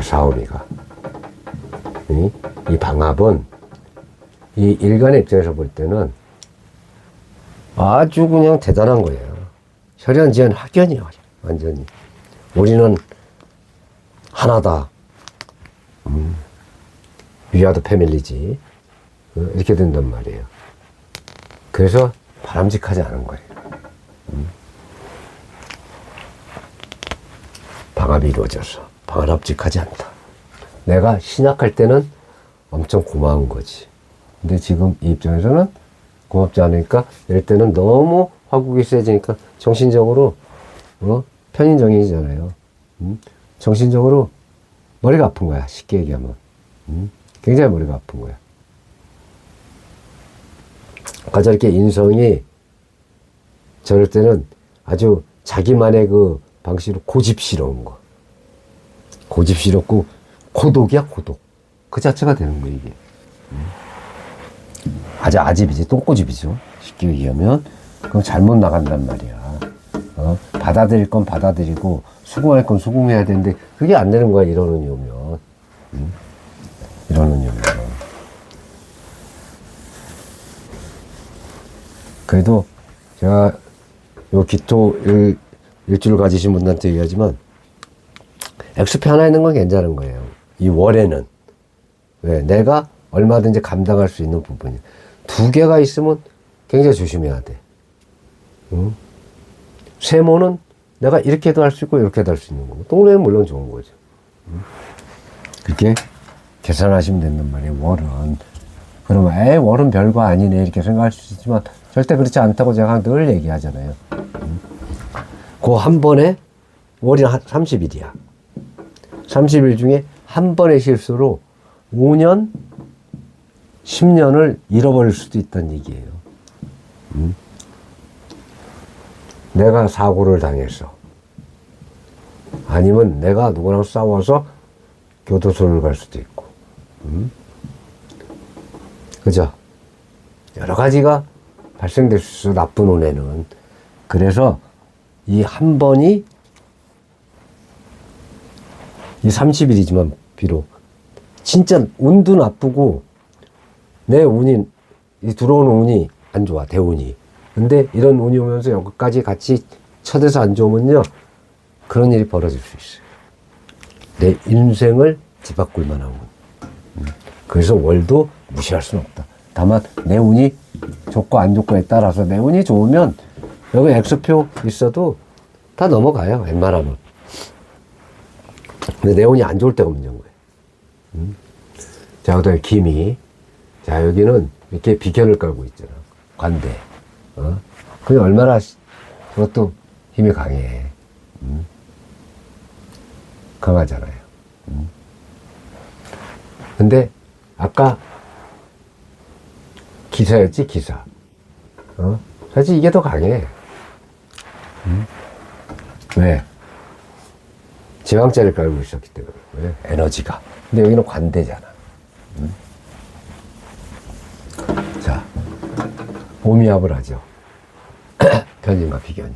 사오미가 이 방합은 이 일간의 입장에서 볼 때는 아주 그냥 대단한 거예요. 혈연지연 학연이야. 완전히 우리는 하나다. 위아더 패밀리지. 이렇게 된단 말이에요. 그래서 바람직하지 않은 거예요. 방합이 이루어져서 바람직하지 않다. 내가 신약할 때는 엄청 고마운 거지. 근데 지금 이 입장에서는 고맙지 않으니까 이럴 때는 너무 화국이 세지니까 정신적으로 편인정인이잖아요. 정신적으로 머리가 아픈 거야. 쉽게 얘기하면. 굉장히 머리가 아픈 거야. 아까 저렇게 인성이 저럴 때는 아주 자기만의 그 방식으로 고집스러운 거. 고집스럽고 고독이야, 고독. 그 자체가 되는 거야, 이게. 아주 아집이지, 똥꼬집이죠. 쉽게 얘기하면. 그럼 잘못 나간단 말이야. 받아들일 건 받아들이고, 수긍할 건 수긍해야 되는데, 그게 안 되는 거야, 이런 운이 오면. 이런 운이 오면. 그래도, 제가, 요 기토 일주를 가지신 분들한테 얘기하지만, 엑스피 하나 있는 건 괜찮은 거예요. 이 월에는. 왜? 내가 얼마든지 감당할 수 있는 부분이. 두 개가 있으면 굉장히 조심해야 돼. 세모는 내가 이렇게도 할 수 있고 이렇게도 할 수 있는 거고 동그라미는 물론 좋은 거죠. 그렇게 계산하시면 된단 말이에요. 월은. 그러면 에이 월은 별거 아니네 이렇게 생각할 수 있지만 절대 그렇지 않다고 제가 늘 얘기하잖아요. 그 한 번에 월이 30일이야. 30일 중에 한 번의 실수로 5년, 10년을 잃어버릴 수도 있다는 얘기예요. 내가 사고를 당했어. 아니면 내가 누구랑 싸워서 교도소를 갈 수도 있고. 그죠? 여러 가지가 발생될 수 있어, 나쁜 운에는. 그래서 이 한 번이 이 30일이지만 비록 진짜 운도 나쁘고 내 운이 들어오는 운이 안 좋아, 대운이. 근데 이런 운이 오면서 여기까지 같이 쳐대서 안 좋으면요 그런 일이 벌어질 수 있어요. 내 인생을 뒤바꿀 만한 운. 그래서 월도 무시할 수는 없다. 다만 내 운이 좋고 안 좋고에 따라서 내 운이 좋으면 여기 X표 있어도 다 넘어가요, 웬만하면. 근데 내 운이 안 좋을 때가 문제인 거예요. 자, 그 다음에 기미. 자, 여기는 이렇게 비견을 깔고 있잖아. 관대. 그게 얼마나 그것도 힘이 강해. 강하잖아요. 근데 아까 기사였지, 기사. 사실 이게 더 강해. 왜? 제왕자를 깔고 있었기 때문에. 왜? 에너지가. 근데 여기는 관대잖아. 자, 오미압을 하죠. 편인과 비견이.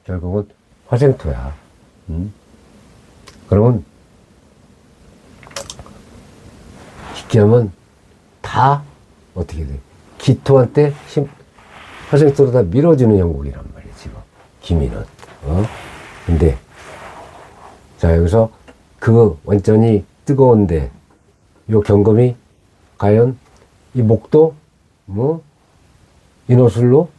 결국은 화생토야. 그러면 쉽게 하면 다 어떻게 돼? 기토한테 화생토로 다 밀어주는 형국이란 말이야, 지금. 기미는. 근데 자, 여기서 그 완전히 뜨거운데 요 경금이 과연 이 목도 인호술로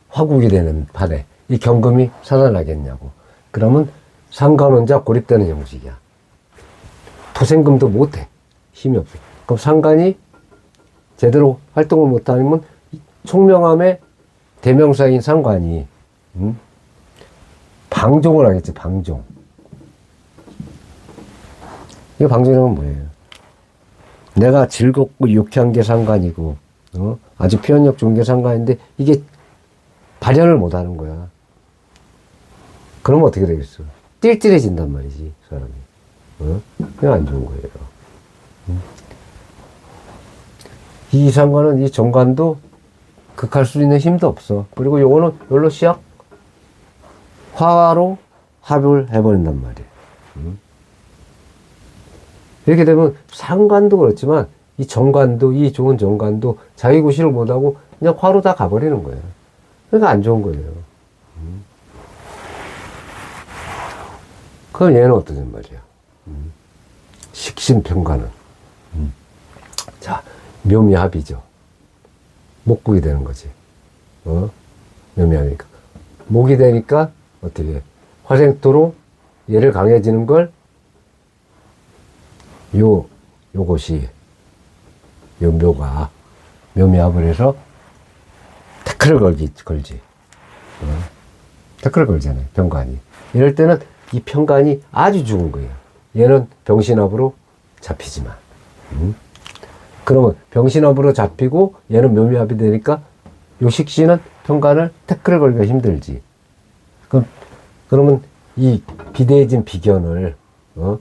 화국이 되는 판에 이 경금이 살아나겠냐고. 그러면 상관원자 고립되는 형식이야. 토생금도 못해. 힘이 없어. 그럼 상관이 제대로 활동을 못하면 총명함의 대명사인 상관이 방종을 하겠지. 방종. 이 방종이란 뭐예요? 내가 즐겁고 유쾌한 게 상관이고 아주 표현력 좋은 게 상관인데 이게 발현을 못하는 거야. 그러면 어떻게 되겠어? 띨띨해진단 말이지, 사람이. 그냥 안 좋은 거예요. 이 상관은 이 정관도 극할 수 있는 힘도 없어. 그리고 요거는 요로 시작 화로 합을 해버린단 말이에요. 이렇게 되면 상관도 그렇지만 이 정관도, 이 좋은 정관도 자기 구실을 못하고 그냥 화로 다 가버리는 거예요. 그러니까 안 좋은 거예요. 그럼 얘는 어떠냔 말이야. 식신평가는. 자, 묘미합이죠. 목국이 되는 거지. 묘미하니까. 목이 되니까 어떻게 해? 화생토로 얘를 강해지는 걸 요것이 요 묘가 묘미합을 해서 태클을 걸지. 태클을 걸잖아요, 병관이. 이럴 때는 이 편관이 아주 죽은 거예요. 얘는 병신합으로 잡히지만. 그러면 병신합으로 잡히고 얘는 묘미합이 되니까 요 식신은 편관을 태클을 걸기가 힘들지. 그러면 이 비대해진 비견을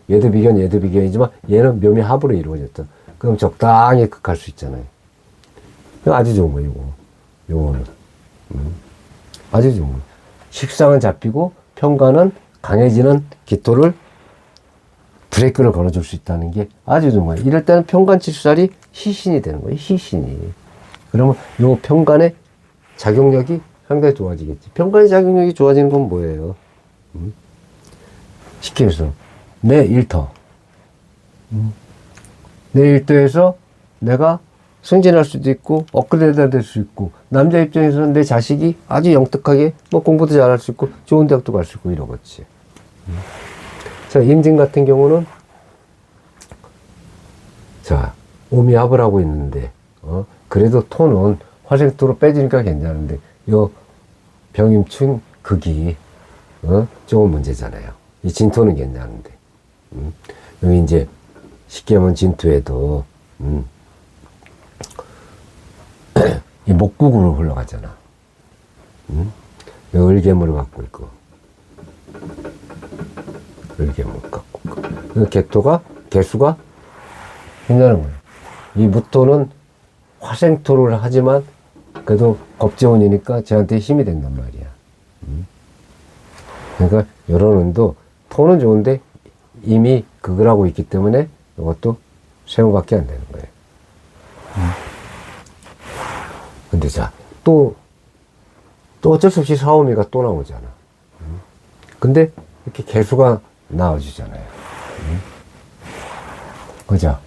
얘도 비견, 얘도 비견이지만 얘는 묘미합으로 이루어졌다. 그럼 적당히 극할 수 있잖아요. 이거 아주 좋은 거예요, 요거는. 아주 좋은 거예요. 식상은 잡히고 편관은 강해지는 기토를 브레이크를 걸어줄 수 있다는 게 아주 좋은 거예요. 이럴 때는 편관칠살이 희신이 되는 거예요. 희신이. 그러면 요 편관의 작용력이 상당히 좋아지겠지. 편관의 작용력이 좋아지는 건 뭐예요? 쉽게 해서 내 일터. 내 일터에서 내가 승진할 수도 있고 업그레이드 될 수 있고, 남자 입장에서는 내 자식이 아주 영특하게 뭐 공부도 잘할 수 있고 좋은 대학도 갈 수 있고 이러겠지. 자, 임진 같은 경우는 자, 오미합을 하고 있는데 그래도 토는 화생토로 빼지니까 괜찮은데 요 병임충 극이 조금 문제잖아요. 이 진토는 괜찮은데 여기 이제 쉽게 하면 진토에도 이 목국으로 흘러가잖아. 을개물을 갖고 있고, 을개물 갖고 있고, 개토가 개수가 괜찮은 거예요. 이 무토는 화생토를 하지만 그래도 겁재운이니까 쟤한테 힘이 된단 말이야. 그러니까 요런 운도 토는 좋은데 이미 극을 하고 있기 때문에 이것도 세모밖에 안 되는 거예요. 근데 자, 또 어쩔 수 없이 사오미가 또 나오잖아. 근데 이렇게 개수가 나와주잖아요. 그죠?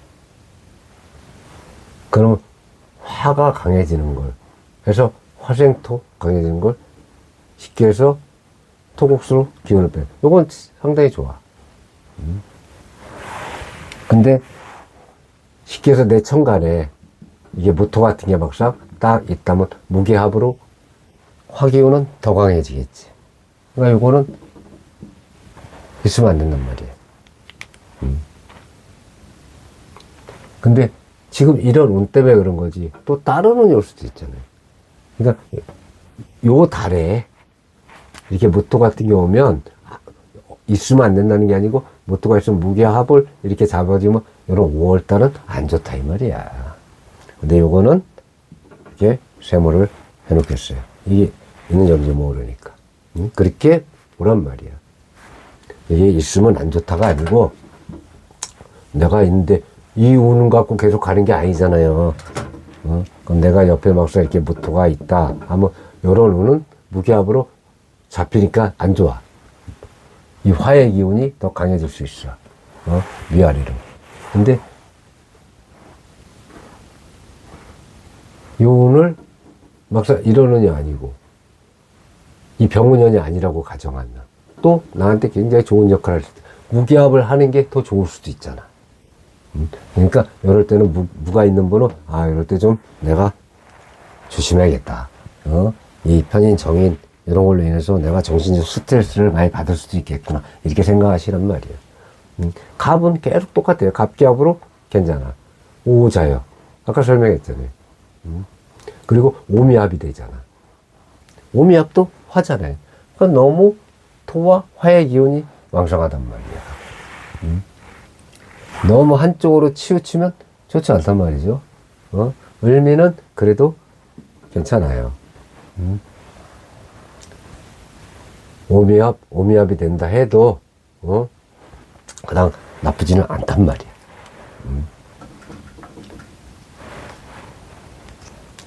그러면 화가 강해지는 걸, 그래서 화생토 강해지는 걸 쉽게 해서 토국수로 기운을 빼. 요건 상당히 좋아. 근데 쉽게 해서 내 천간에 이게 무토 같은 게 막상 딱 있다면 무게합으로 화기운은 더 강해지겠지. 그러니까 요거는 있으면 안 된단 말이에요. 근데 지금 이런 운 때문에 그런 거지. 또 다른 운이 올 수도 있잖아요. 그러니까 요 달에 이렇게 무토 같은 게 오면 있으면 안 된다는 게 아니고, 무토가 있으면 무게합을 이렇게 잡아주면 이런 5월달은 안 좋다 이 말이야. 근데 요거는 이렇게 세모를 해놓겠어요. 이게 있는지 없는지 모르니까. 그렇게 보란 말이야. 이게 있으면 안 좋다가 아니고, 내가 있는데 이 운을 갖고 계속 가는 게 아니잖아요. 그럼 내가 옆에 막상 이렇게 무토가 있다 하면 요런 운은 무게합으로 잡히니까 안 좋아. 이 화의 기운이 더 강해질 수 있어. 위아래로. 근데 요 운을 막상 이런 운이 아니고 이 병운연이 아니라고 가정한다. 또 나한테 굉장히 좋은 역할을 할 수 있다. 무기합을 하는 게 더 좋을 수도 있잖아. 그러니까 이럴 때는 무가 있는 분은 이럴 때 좀 내가 조심해야겠다. 이 편인 정인 이런 걸로 인해서 내가 정신적 스트레스를 많이 받을 수도 있겠구나. 이렇게 생각하시란 말이에요. 갑은 계속 똑같아요. 갑기합으로 괜찮아. 오자요. 아까 설명했잖아요. 그리고 오미합이 되잖아. 오미합도 화잖아요. 그러니까 너무 토와 화의 기운이 왕성하단 말이야. 너무 한쪽으로 치우치면 좋지 않단 말이죠. 을미는 그래도 괜찮아요. 오미합이 된다 해도, 그냥 나쁘지는 않단 말이야.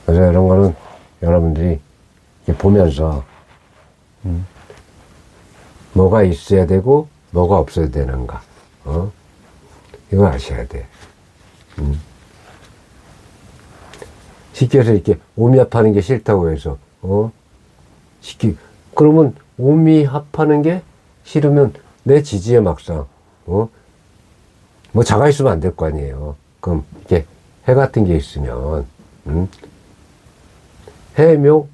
그래서 이런 거는 여러분들이 보면서, 뭐가 있어야 되고, 뭐가 없어야 되는가, 이걸 아셔야 돼. 쉽게 해서 이렇게 오미합하는 게 싫다고 해서, 그러면 오미합하는 게 싫으면 내 지지에 막상, 뭐 자가 있으면 안 될 거 아니에요. 그럼 이렇게 해 같은 게 있으면, 해묘,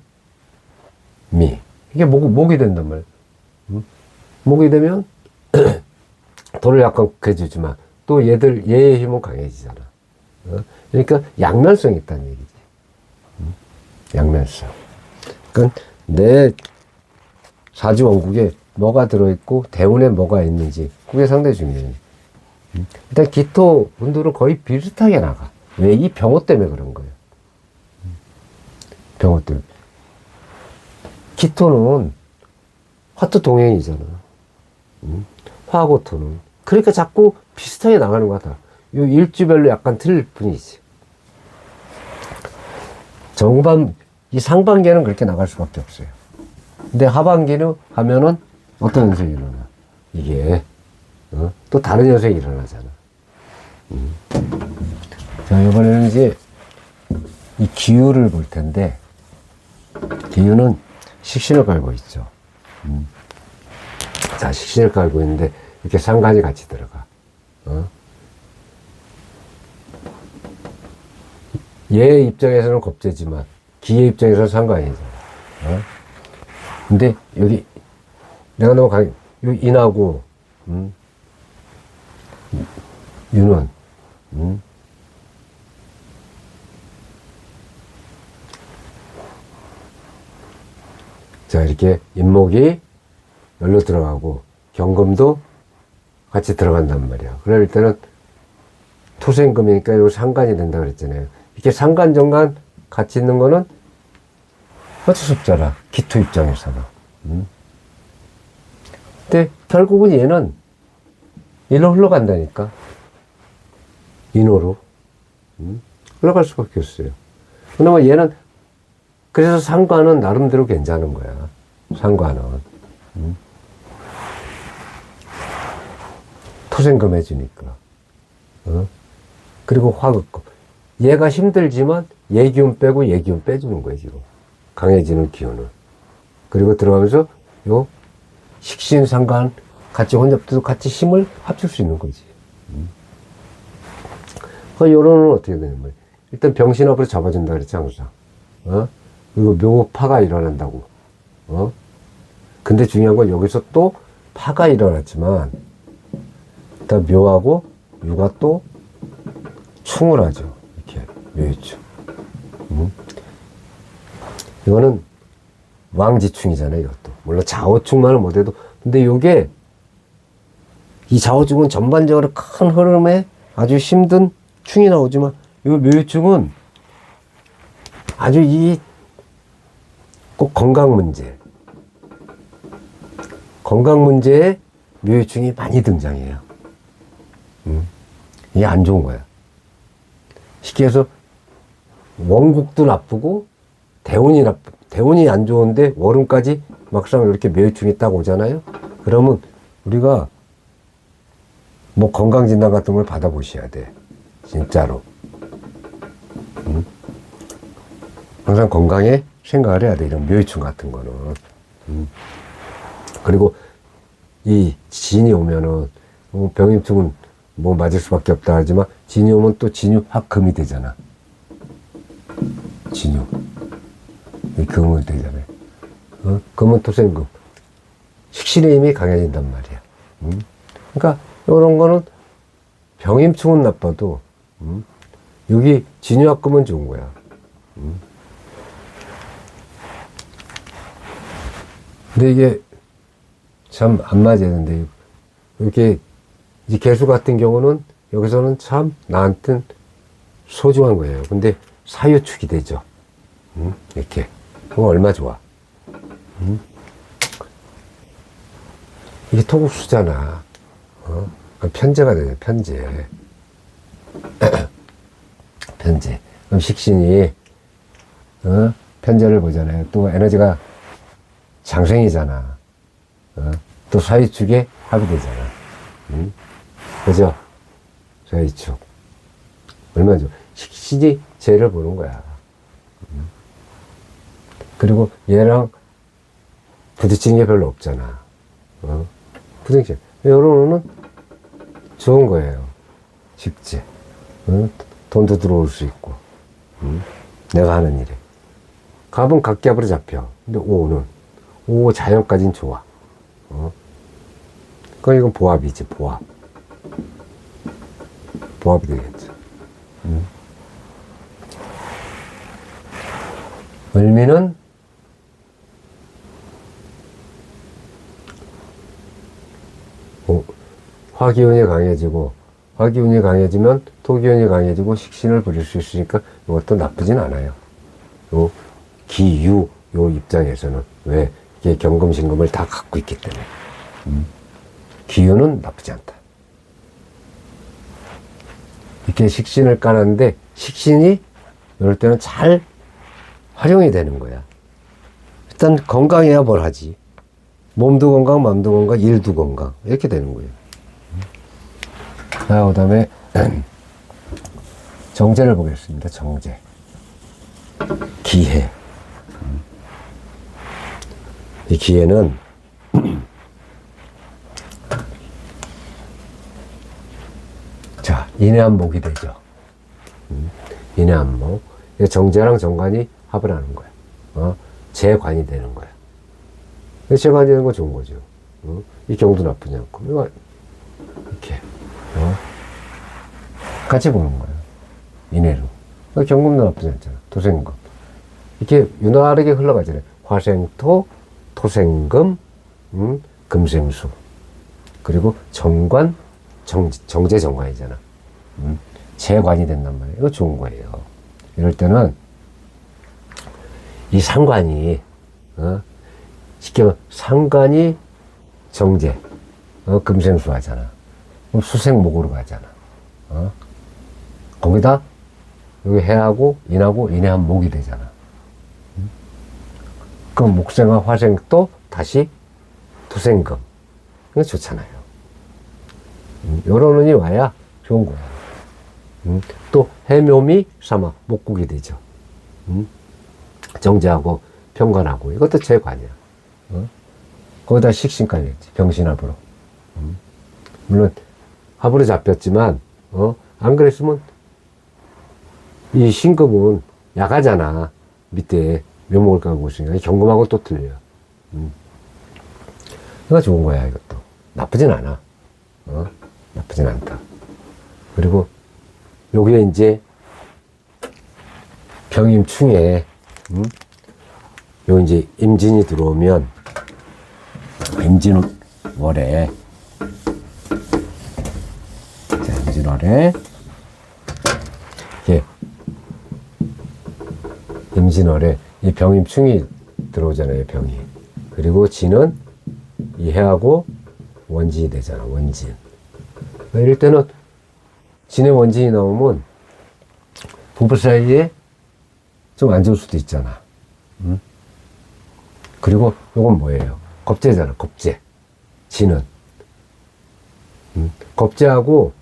미. 이게 목이 된단 말이에요. 목이 되면, 돌을 약간 해주지만, 또 얘의 힘은 강해지잖아. 그러니까 양면성이 있다는 얘기지. 양면성. 그러니까 내 사지원국에 뭐가 들어있고 대운에 뭐가 있는지 그게 상당히 중요해요. 일단 기토 운들은 거의 비슷하게 나가. 왜? 이 병호 때문에 그런 거예요. 병호 때문에. 기토는 화토 동행이잖아. 화하고 토는. 그러니까 자꾸 비슷하게 나가는 것 같아. 요 일주별로 약간 틀릴 뿐이지. 이 상반기에는 그렇게 나갈 수밖에 없어요. 근데 하반기는 하면은 어떤 현상이 일어나? 이게, 또 다른 현상이 일어나잖아. 자, 이번에는 이제 이 기유를 볼 텐데, 기유는 식신을 깔고 있죠. 자, 식신을 깔고 있는데, 이렇게 상관이 같이 들어가. 얘 입장에서는 겁재지만, 기의 입장에서는 상관이잖아. 근데, 여기, 내가 너무 여기 인하고, 유는, 자, 이렇게 인목이 열로 들어가고 경금도 같이 들어간단 말이야. 그럴 때는 토생금이니까 요 상관이 된다 그랬잖아요. 이렇게 상관, 정관 같이 있는 거는 어쩔 수 없잖아. 기토 입장에서는. 근데 결국은 얘는 일로 흘러간다니까. 인호로. 흘러갈 수밖에 없어요. 그러면 얘는 그래서 상관은 나름대로 괜찮은 거야. 상관은. 토생금 해주니까. 그리고 화극금. 얘가 힘들지만 얘 기운 빼고 얘 기운 빼주는 거야, 지금. 강해지는 기운을. 그리고 들어가면서 요 식신, 상관 같이 혼잡돼도 같이 힘을 합칠 수 있는 거지. 요런은 어떻게 되냐면, 일단 병신 앞으로 잡아준다 그랬지, 항상. 그리고 묘파가 일어난다고. 근데 중요한 건 여기서 또 파가 일어났지만, 일단 묘하고 유가 또 충을 하죠. 이렇게, 묘유충. 이거는 왕지충이잖아요, 이것도. 물론 좌우충만을 못해도. 근데 요게, 이 좌우충은 전반적으로 큰 흐름에 아주 힘든 충이 나오지만, 이 묘유충은 아주 꼭 건강 문제에 묘유충이 많이 등장해요. 이게 안 좋은 거야. 쉽게 해서 원국도 나쁘고 대운이 안 좋은데 월운까지 막상 이렇게 묘유충이 딱 오잖아요. 그러면 우리가 뭐 건강진단 같은 걸 받아보셔야 돼. 진짜로. 항상 건강에 생각을 해야 돼. 이런 묘유충 같은 거는. 그리고 이 진이 오면은 병임충은 뭐 맞을 수밖에 없다 하지만 진이 오면 또 진유 합금이 되잖아. 진유. 이 금이 되잖아요. 금은 토생금. 식신의 힘이 강해진단 말이야. 그러니까 이런 거는 병임충은 나빠도 여기 진유 합금은 좋은 거야. 근데 이게 참 안 맞아야 되는데, 이렇게 이 개수 같은 경우는 여기서는 참 나한텐 소중한 거예요. 근데 사유축이 되죠. 이렇게. 그럼 얼마 좋아. 이게 토국수잖아. 편제가 되죠, 편제. 편제. 그럼 식신이, 편제를 보잖아요. 또 에너지가 장생이잖아. 또 사유축에 합이 되잖아. 그죠? 사유축. 얼마나 좋아. 식신이 쟤를 보는 거야. 그리고 얘랑 부딪히는 게 별로 없잖아. 부딪혀. 요런는 좋은 거예요. 식재. 돈도 들어올 수 있고. 내가 하는 일에. 갑은 각기압으로 잡혀. 근데 오 자연까지는 좋아. 그럼 이건 보합이지, 보합. 보합이 되겠죠. 을미는 화기운이 강해지고, 화기운이 강해지면 토기운이 강해지고 식신을 부릴 수 있으니까 이것도 나쁘진 않아요. 요 기유 요 입장에서는. 왜? 이게 경금신금을 다 갖고 있기 때문에. 기유는 나쁘지 않다. 이렇게 식신을 까는데 식신이 이럴 때는 잘 활용이 되는 거야. 일단 건강해야 뭘 하지. 몸도 건강, 마음도 건강, 일도 건강. 이렇게 되는 거예요. 자, 그 다음에 정제를 보겠습니다. 정제. 기해. 이 기해는 자, 인해한목이 되죠. 인해한목. 정제랑 정관이 합을 하는 거야. 재관이 되는 거야. 재관이 되는 건 좋은 거죠. 이 경도 나쁘지 않고. 이거 이렇게 같이 보는 거야. 인해로. 경금도 나쁘지 않잖아. 토생금. 이렇게 유난하게 흘러가잖아요. 화생토, 토생금, 금생수. 그리고 정관, 정제정관이잖아. 재관이 된단 말이에요. 이거 좋은 거예요. 이럴 때는 이 상관이, 쉽게 말하면 상관이 정제, 금생수 하잖아. 그럼 수생목으로 가잖아. 거기다 여기 해하고 인하고 인해한목이 되잖아. 그럼 목생과 화생도 다시 토생금. 이거 좋잖아요. 요런 운이 와야 좋은 거야. 또 해묘미 삼아 목국이 되죠. 정제하고 편관하고 이것도 재관이야. 거기다 식신까지 했지. 병신합으로. 물론 합으로 잡혔지만 안 그랬으면 이 신금은 약하잖아. 밑에 묘목을 깔고 있으니까 경금하고 또 틀려. 이거 좋은 거야. 이것도 나쁘진 않아. 나쁘진 않다. 그리고 여기에 이제 병임충에 요 이제 임진이 들어오면 임진월에 자, 임진월에 이렇게 임진월에 이 병임충이 들어오잖아요. 병이. 그리고 진은 이 해하고 원진이 되잖아. 원진. 이럴 때는 진의 원진이 나오면 부부 사이에 좀 안 좋을 수도 있잖아. 그리고 요건 뭐예요? 겁재잖아. 겁재. 진은. 겁재하고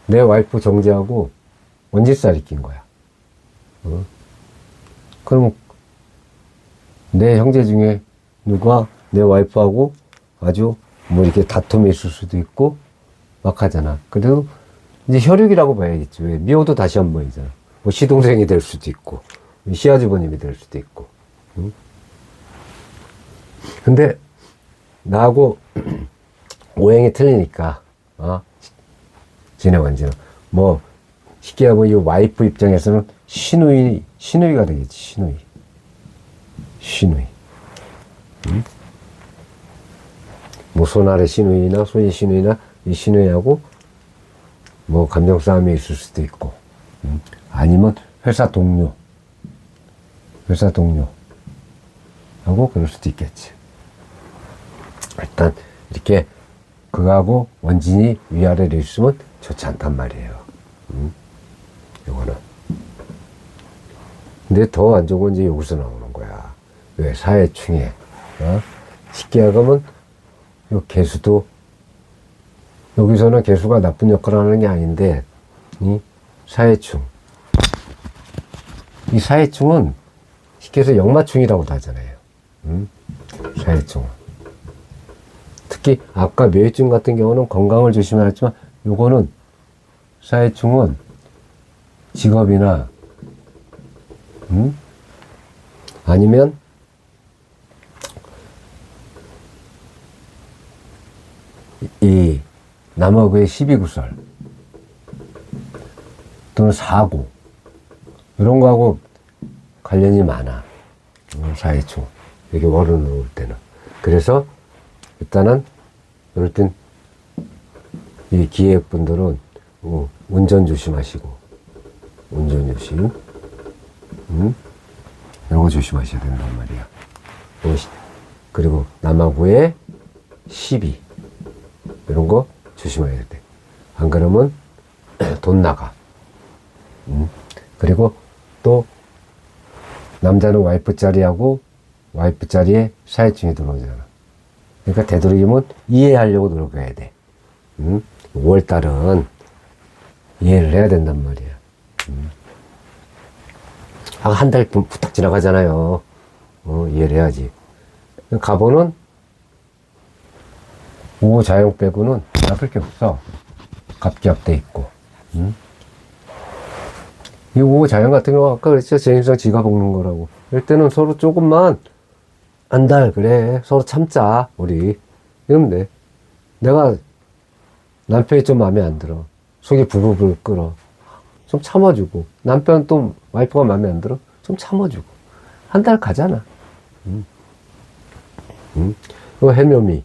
내 와이프 정제하고 원진살이 낀 거야. 그럼 내 형제 중에 누가 내 와이프하고 아주 뭐 이렇게 다툼이 있을 수도 있고 막 하잖아. 그래도 이제 혈육이라고 봐야겠지. 왜? 미워도 다시 한 번이잖아. 뭐 시동생이 될 수도 있고 시아주버님이 될 수도 있고. 근데 나하고 오행이 틀리니까 진의 원진은 뭐 쉽게 하면 이 와이프 입장에서는 신우이가 되겠지. 신우이. 뭐 손아래 신우이나 손이 신우이나 이 신우이하고 뭐 감정 싸움이 있을 수도 있고, 아니면 회사 동료하고 그럴 수도 있겠지. 일단 이렇게 그거하고 원진이 위아래로 있으면 좋지 않단 말이에요. 이거는. 근데 더 안 좋은 건 이제 여기서 나오는 거야. 왜? 사회충에. 쉽게 하면 요 개수도, 여기서는 개수가 나쁜 역할을 하는 게 아닌데, 이 사회충. 이 사회충은 쉽게 해서 역마충이라고도 하잖아요. 사회충은. 특히 아까 묘해충 같은 경우는 건강을 조심해야 했지만, 요거는 사회충은 직업이나 아니면 이 남하고의 시비구설 또는 사고 이런 거하고 관련이 많아. 사회충 이렇게 월운으로 올 때는. 그래서 일단은 이럴 땐 이 기획분들은 운전 조심하시고, 운전 조심, 이런 거 조심하셔야 된단 말이야. 그리고 남하고의 시비 이런 거 조심해야 돼. 안 그러면 돈 나가. 그리고 또 남자는 와이프 자리하고 와이프 자리에 사회충이 들어오잖아. 그러니까 되도록이면 이해하려고 노력해야 돼. 5월달은 이해를 해야 된단 말이야. 한 달 부탁 지나가잖아요. 이해를 해야지. 갑오는 우자용 빼고는 나쁠 게 없어. 갑기합돼 있고. 이 우자용 같은 경우 아까 그랬죠. 제임스랑 지가 볶는 거라고. 이럴 때는 서로 조금만 한 달 그래 서로 참자 우리 이러면 돼. 내가 남편이 좀 마음에 안 들어. 속이 부글부글 끓어. 좀 참아주고. 남편 또 와이프가 마음에 안 들어. 좀 참아주고. 한 달 가잖아. 이거 해묘미.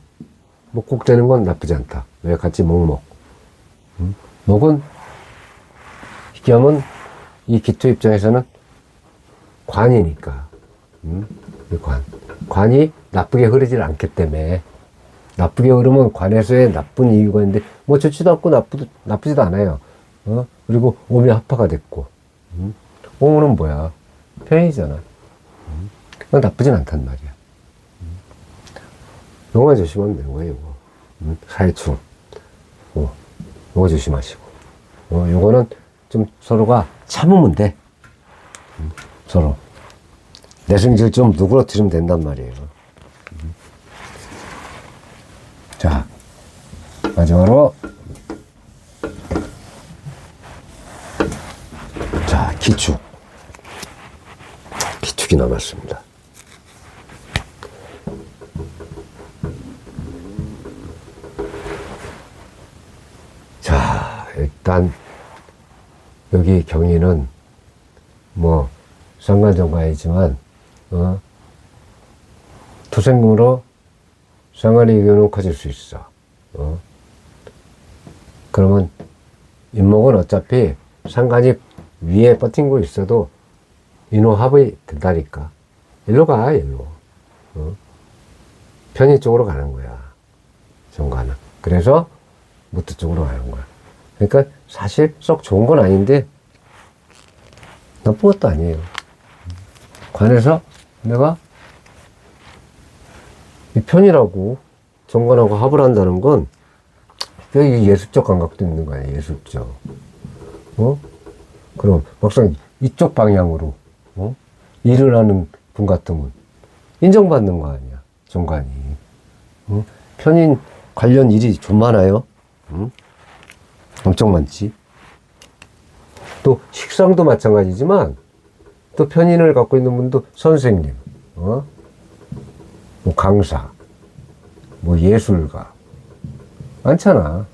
뭐 꼭 되는 건 나쁘지 않다. 왜 같이 먹먹. 먹은 희귀하면 이 기토 입장에서는 관이니까. 이 관이 나쁘게 흐르질 않기 때문에 나쁘게 흐르면 관에서의 나쁜 이유가 있는데 뭐 좋지도 않고 나쁘지도 않아요. 그리고 오미 합파가 됐고 오는 뭐야 편이잖아. 그건 나쁘진 않단 말이야. 요거만 조심하면 되는 거예요. 요거 사회충 요거 조심하시고 요거는 좀 서로가 참으면 돼. 서로 내승질 좀 누그러뜨리면 된단 말이에요. 자, 마지막으로 자, 기축이 남았습니다. 자, 일단 여기 경위는 뭐 상관정가이지만 투생금으로 상관의 이견은 커질 수 있어. 그러면 인목은 어차피 상관이 위에 버틴 있어도 인호합이 된다니까. 일로 가, 일로. 편의 쪽으로 가는 거야. 정가는. 그래서 무트 쪽으로 가는 거야. 그러니까 사실 썩 좋은 건 아닌데 나쁜 것도 아니에요. 관해서 내가 이 편이라고 정관하고 합을 한다는 건 여기 예술적 감각도 있는 거 아니야. 예술적. 그럼 막상 이쪽 방향으로 일을 하는 분 같으면 인정받는 거 아니야. 정관이. 편인 관련 일이 좀 많아요. 엄청 많지. 또 식상도 마찬가지지만 또 편인을 갖고 있는 분도 선생님, 뭐 강사, 뭐 예술가 많잖아.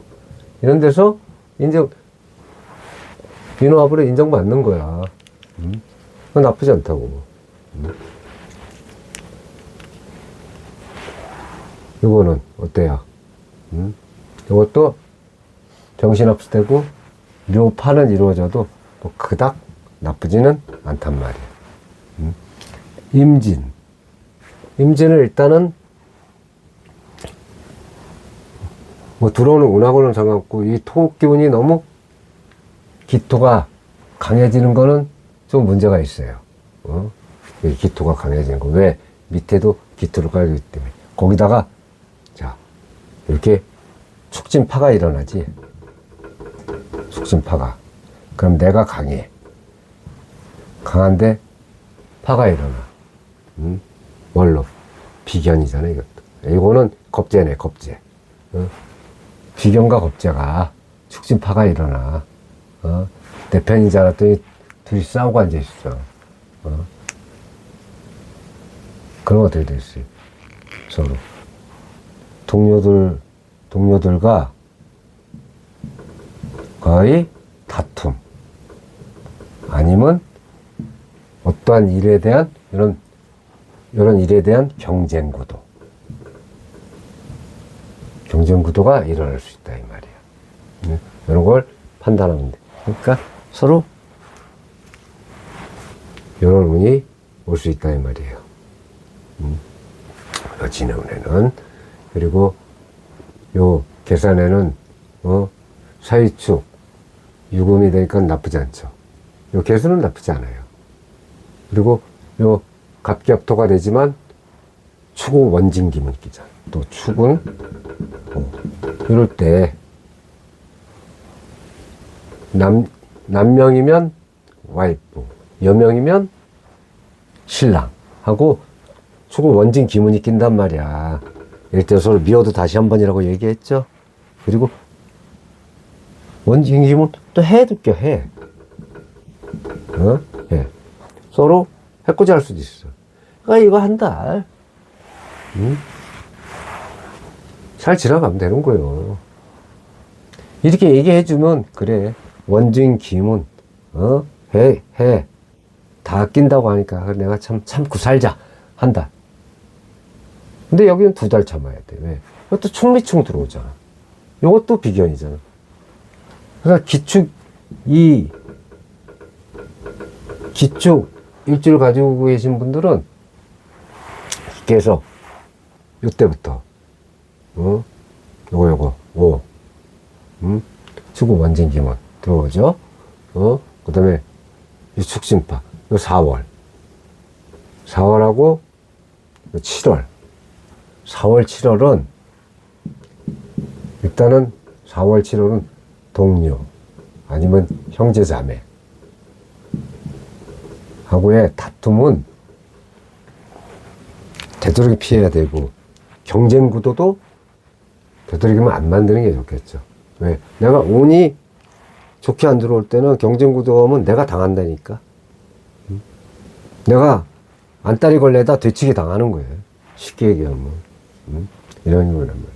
이런 데서 인호합으로 인정받는 거야. 그건 나쁘지 않다고. 이거는 어때요? 이것도 정신없을때고 묘파는 이루어져도 뭐 그닥 나쁘지는 않단 말이야. 임진을 일단은 뭐 들어오는 운하고는 상관없고 이 토 기운이 너무 기토가 강해지는 거는 좀 문제가 있어요. 이 기토가 강해지는 거. 왜? 밑에도 기토를 깔기 때문에. 거기다가 자 이렇게 축진파가 일어나지. 축진파가. 그럼 내가 강해. 강한데 파가 일어나. 뭘로? 비견이잖아, 이것도. 이거는 겁재네, 겁재. 비견과 겁재가 축진파가 일어나. 내 편인 줄 알았더니 둘이 싸우고 앉아있어. 그럼 어떻게 됐어요? 서로. 동료들과 거의 다툼. 아니면 어떠한 일에 대한 이런 일에 대한 경쟁 구도가 일어날 수 있다 이 말이야. 이런 걸 판단하면 돼. 그러니까 서로 이런 운이 올 수 있다 이 말이에요. 진행운에는. 그리고 요 계산에는 사이축 유금이 되니까 나쁘지 않죠. 요 개수는 나쁘지 않아요. 그리고 요 갑격토가 되지만 축은 원진기문 끼잖아. 또 축은 이럴 때 남명이면 와이프, 여명이면 신랑하고 축구 원진 기문이 낀단 말이야. 이럴 때 서로 미워도 다시 한 번이라고 얘기했죠. 그리고 원진 기문 또 해도 껴 해. 어? 해. 서로 해코지 할 수도 있어. 그러니까 이거 한 달. 응? 잘 지나가면 되는 거예요. 이렇게 얘기해주면, 그래. 원진, 기문, 해. 다 낀다고 하니까, 내가 참고 살자. 한 달. 근데 여기는 2달 참아야 돼. 왜? 이것도 충미충 들어오잖아. 이것도 비견이잖아. 그러니까 기축 일주를 가지고 계신 분들은, 계속, 요때부터, 요거, 축구 원진 기문 들어오죠? 그 다음에, 축신파, 요 4월. 4월하고, 7월. 4월, 7월은, 일단은 4월, 7월은 동료, 아니면 형제자매. 하고의 다툼은 되도록 피해야 되고, 경쟁 구도도 되도록이면 안 만드는 게 좋겠죠. 왜? 내가 운이 좋게 안 들어올 때는 경쟁 구도가 오면 내가 당한다니까. 내가 안달이 걸려다 되치기 당하는 거예요. 쉽게 얘기하면. 이런 거란 말이에요.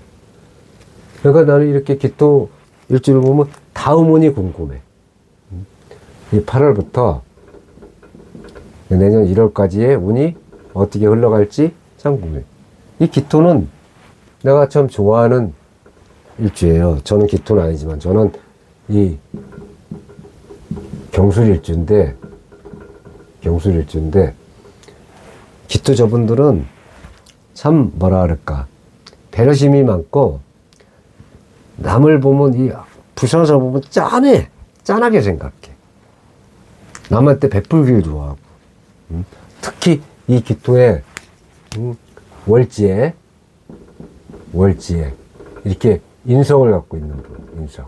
그러니까 나는 이렇게 기토 일주를 보면 다음 운이 궁금해. 이 8월부터 내년 1월까지의 운이 어떻게 흘러갈지 참 궁금해. 이 기토는 내가 참 좋아하는 일주예요. 저는 기토는 아니지만 저는 이 경술일주인데 기토 저분들은 참 뭐라 그럴까, 배려심이 많고, 남을 보면 이 불쌍한 사람 보면 짠하게 생각해. 남한테 베풀기를 좋아하고, 특히 이 기토의 월지에 이렇게 인성을 갖고 있는 분, 인성.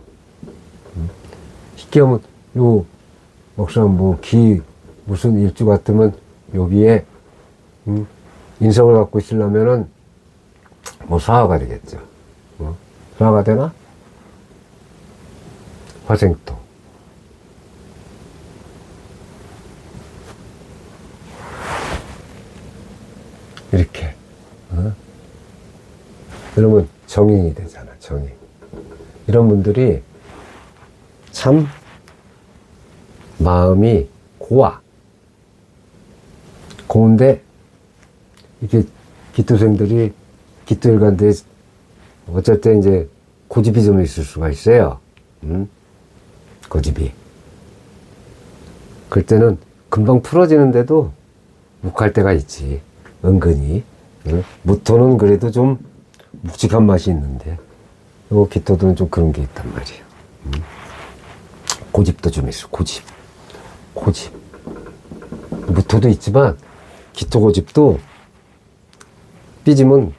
쉽게 하면 요 목사님 무슨 일주 같으면 여기에 인성을 갖고 있으려면은 사화가 되겠죠. 사화가 되나? 화생토. 이렇게. 그러면 정인이 되잖아, 정인. 이런 분들이 참 마음이 고운데, 이렇게 기토생들이, 기토일관들이 어쩔 때 이제 고집이 좀 있을 수가 있어요. 고집이. 그럴 때는 금방 풀어지는데도 묵할 때가 있지. 은근히. 무토는 그래도 좀 묵직한 맛이 있는데, 요 기토들은 좀 그런 게 있단 말이에요. 고집도 좀 있어, 고집. 무토도 있지만, 기토 고집도 삐지면,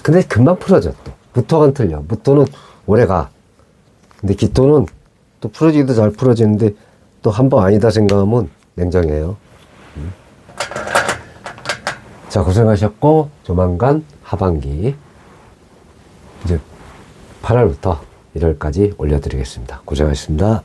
근데 금방 풀어져, 또. 무토와는 틀려. 무토는 오래 가. 근데 기토는 또 풀어지기도 잘 풀어지는데, 또 한 번 아니다 생각하면 냉정해요. 자, 고생하셨고, 조만간 하반기, 이제 8월부터 1월까지 올려드리겠습니다. 고생하셨습니다.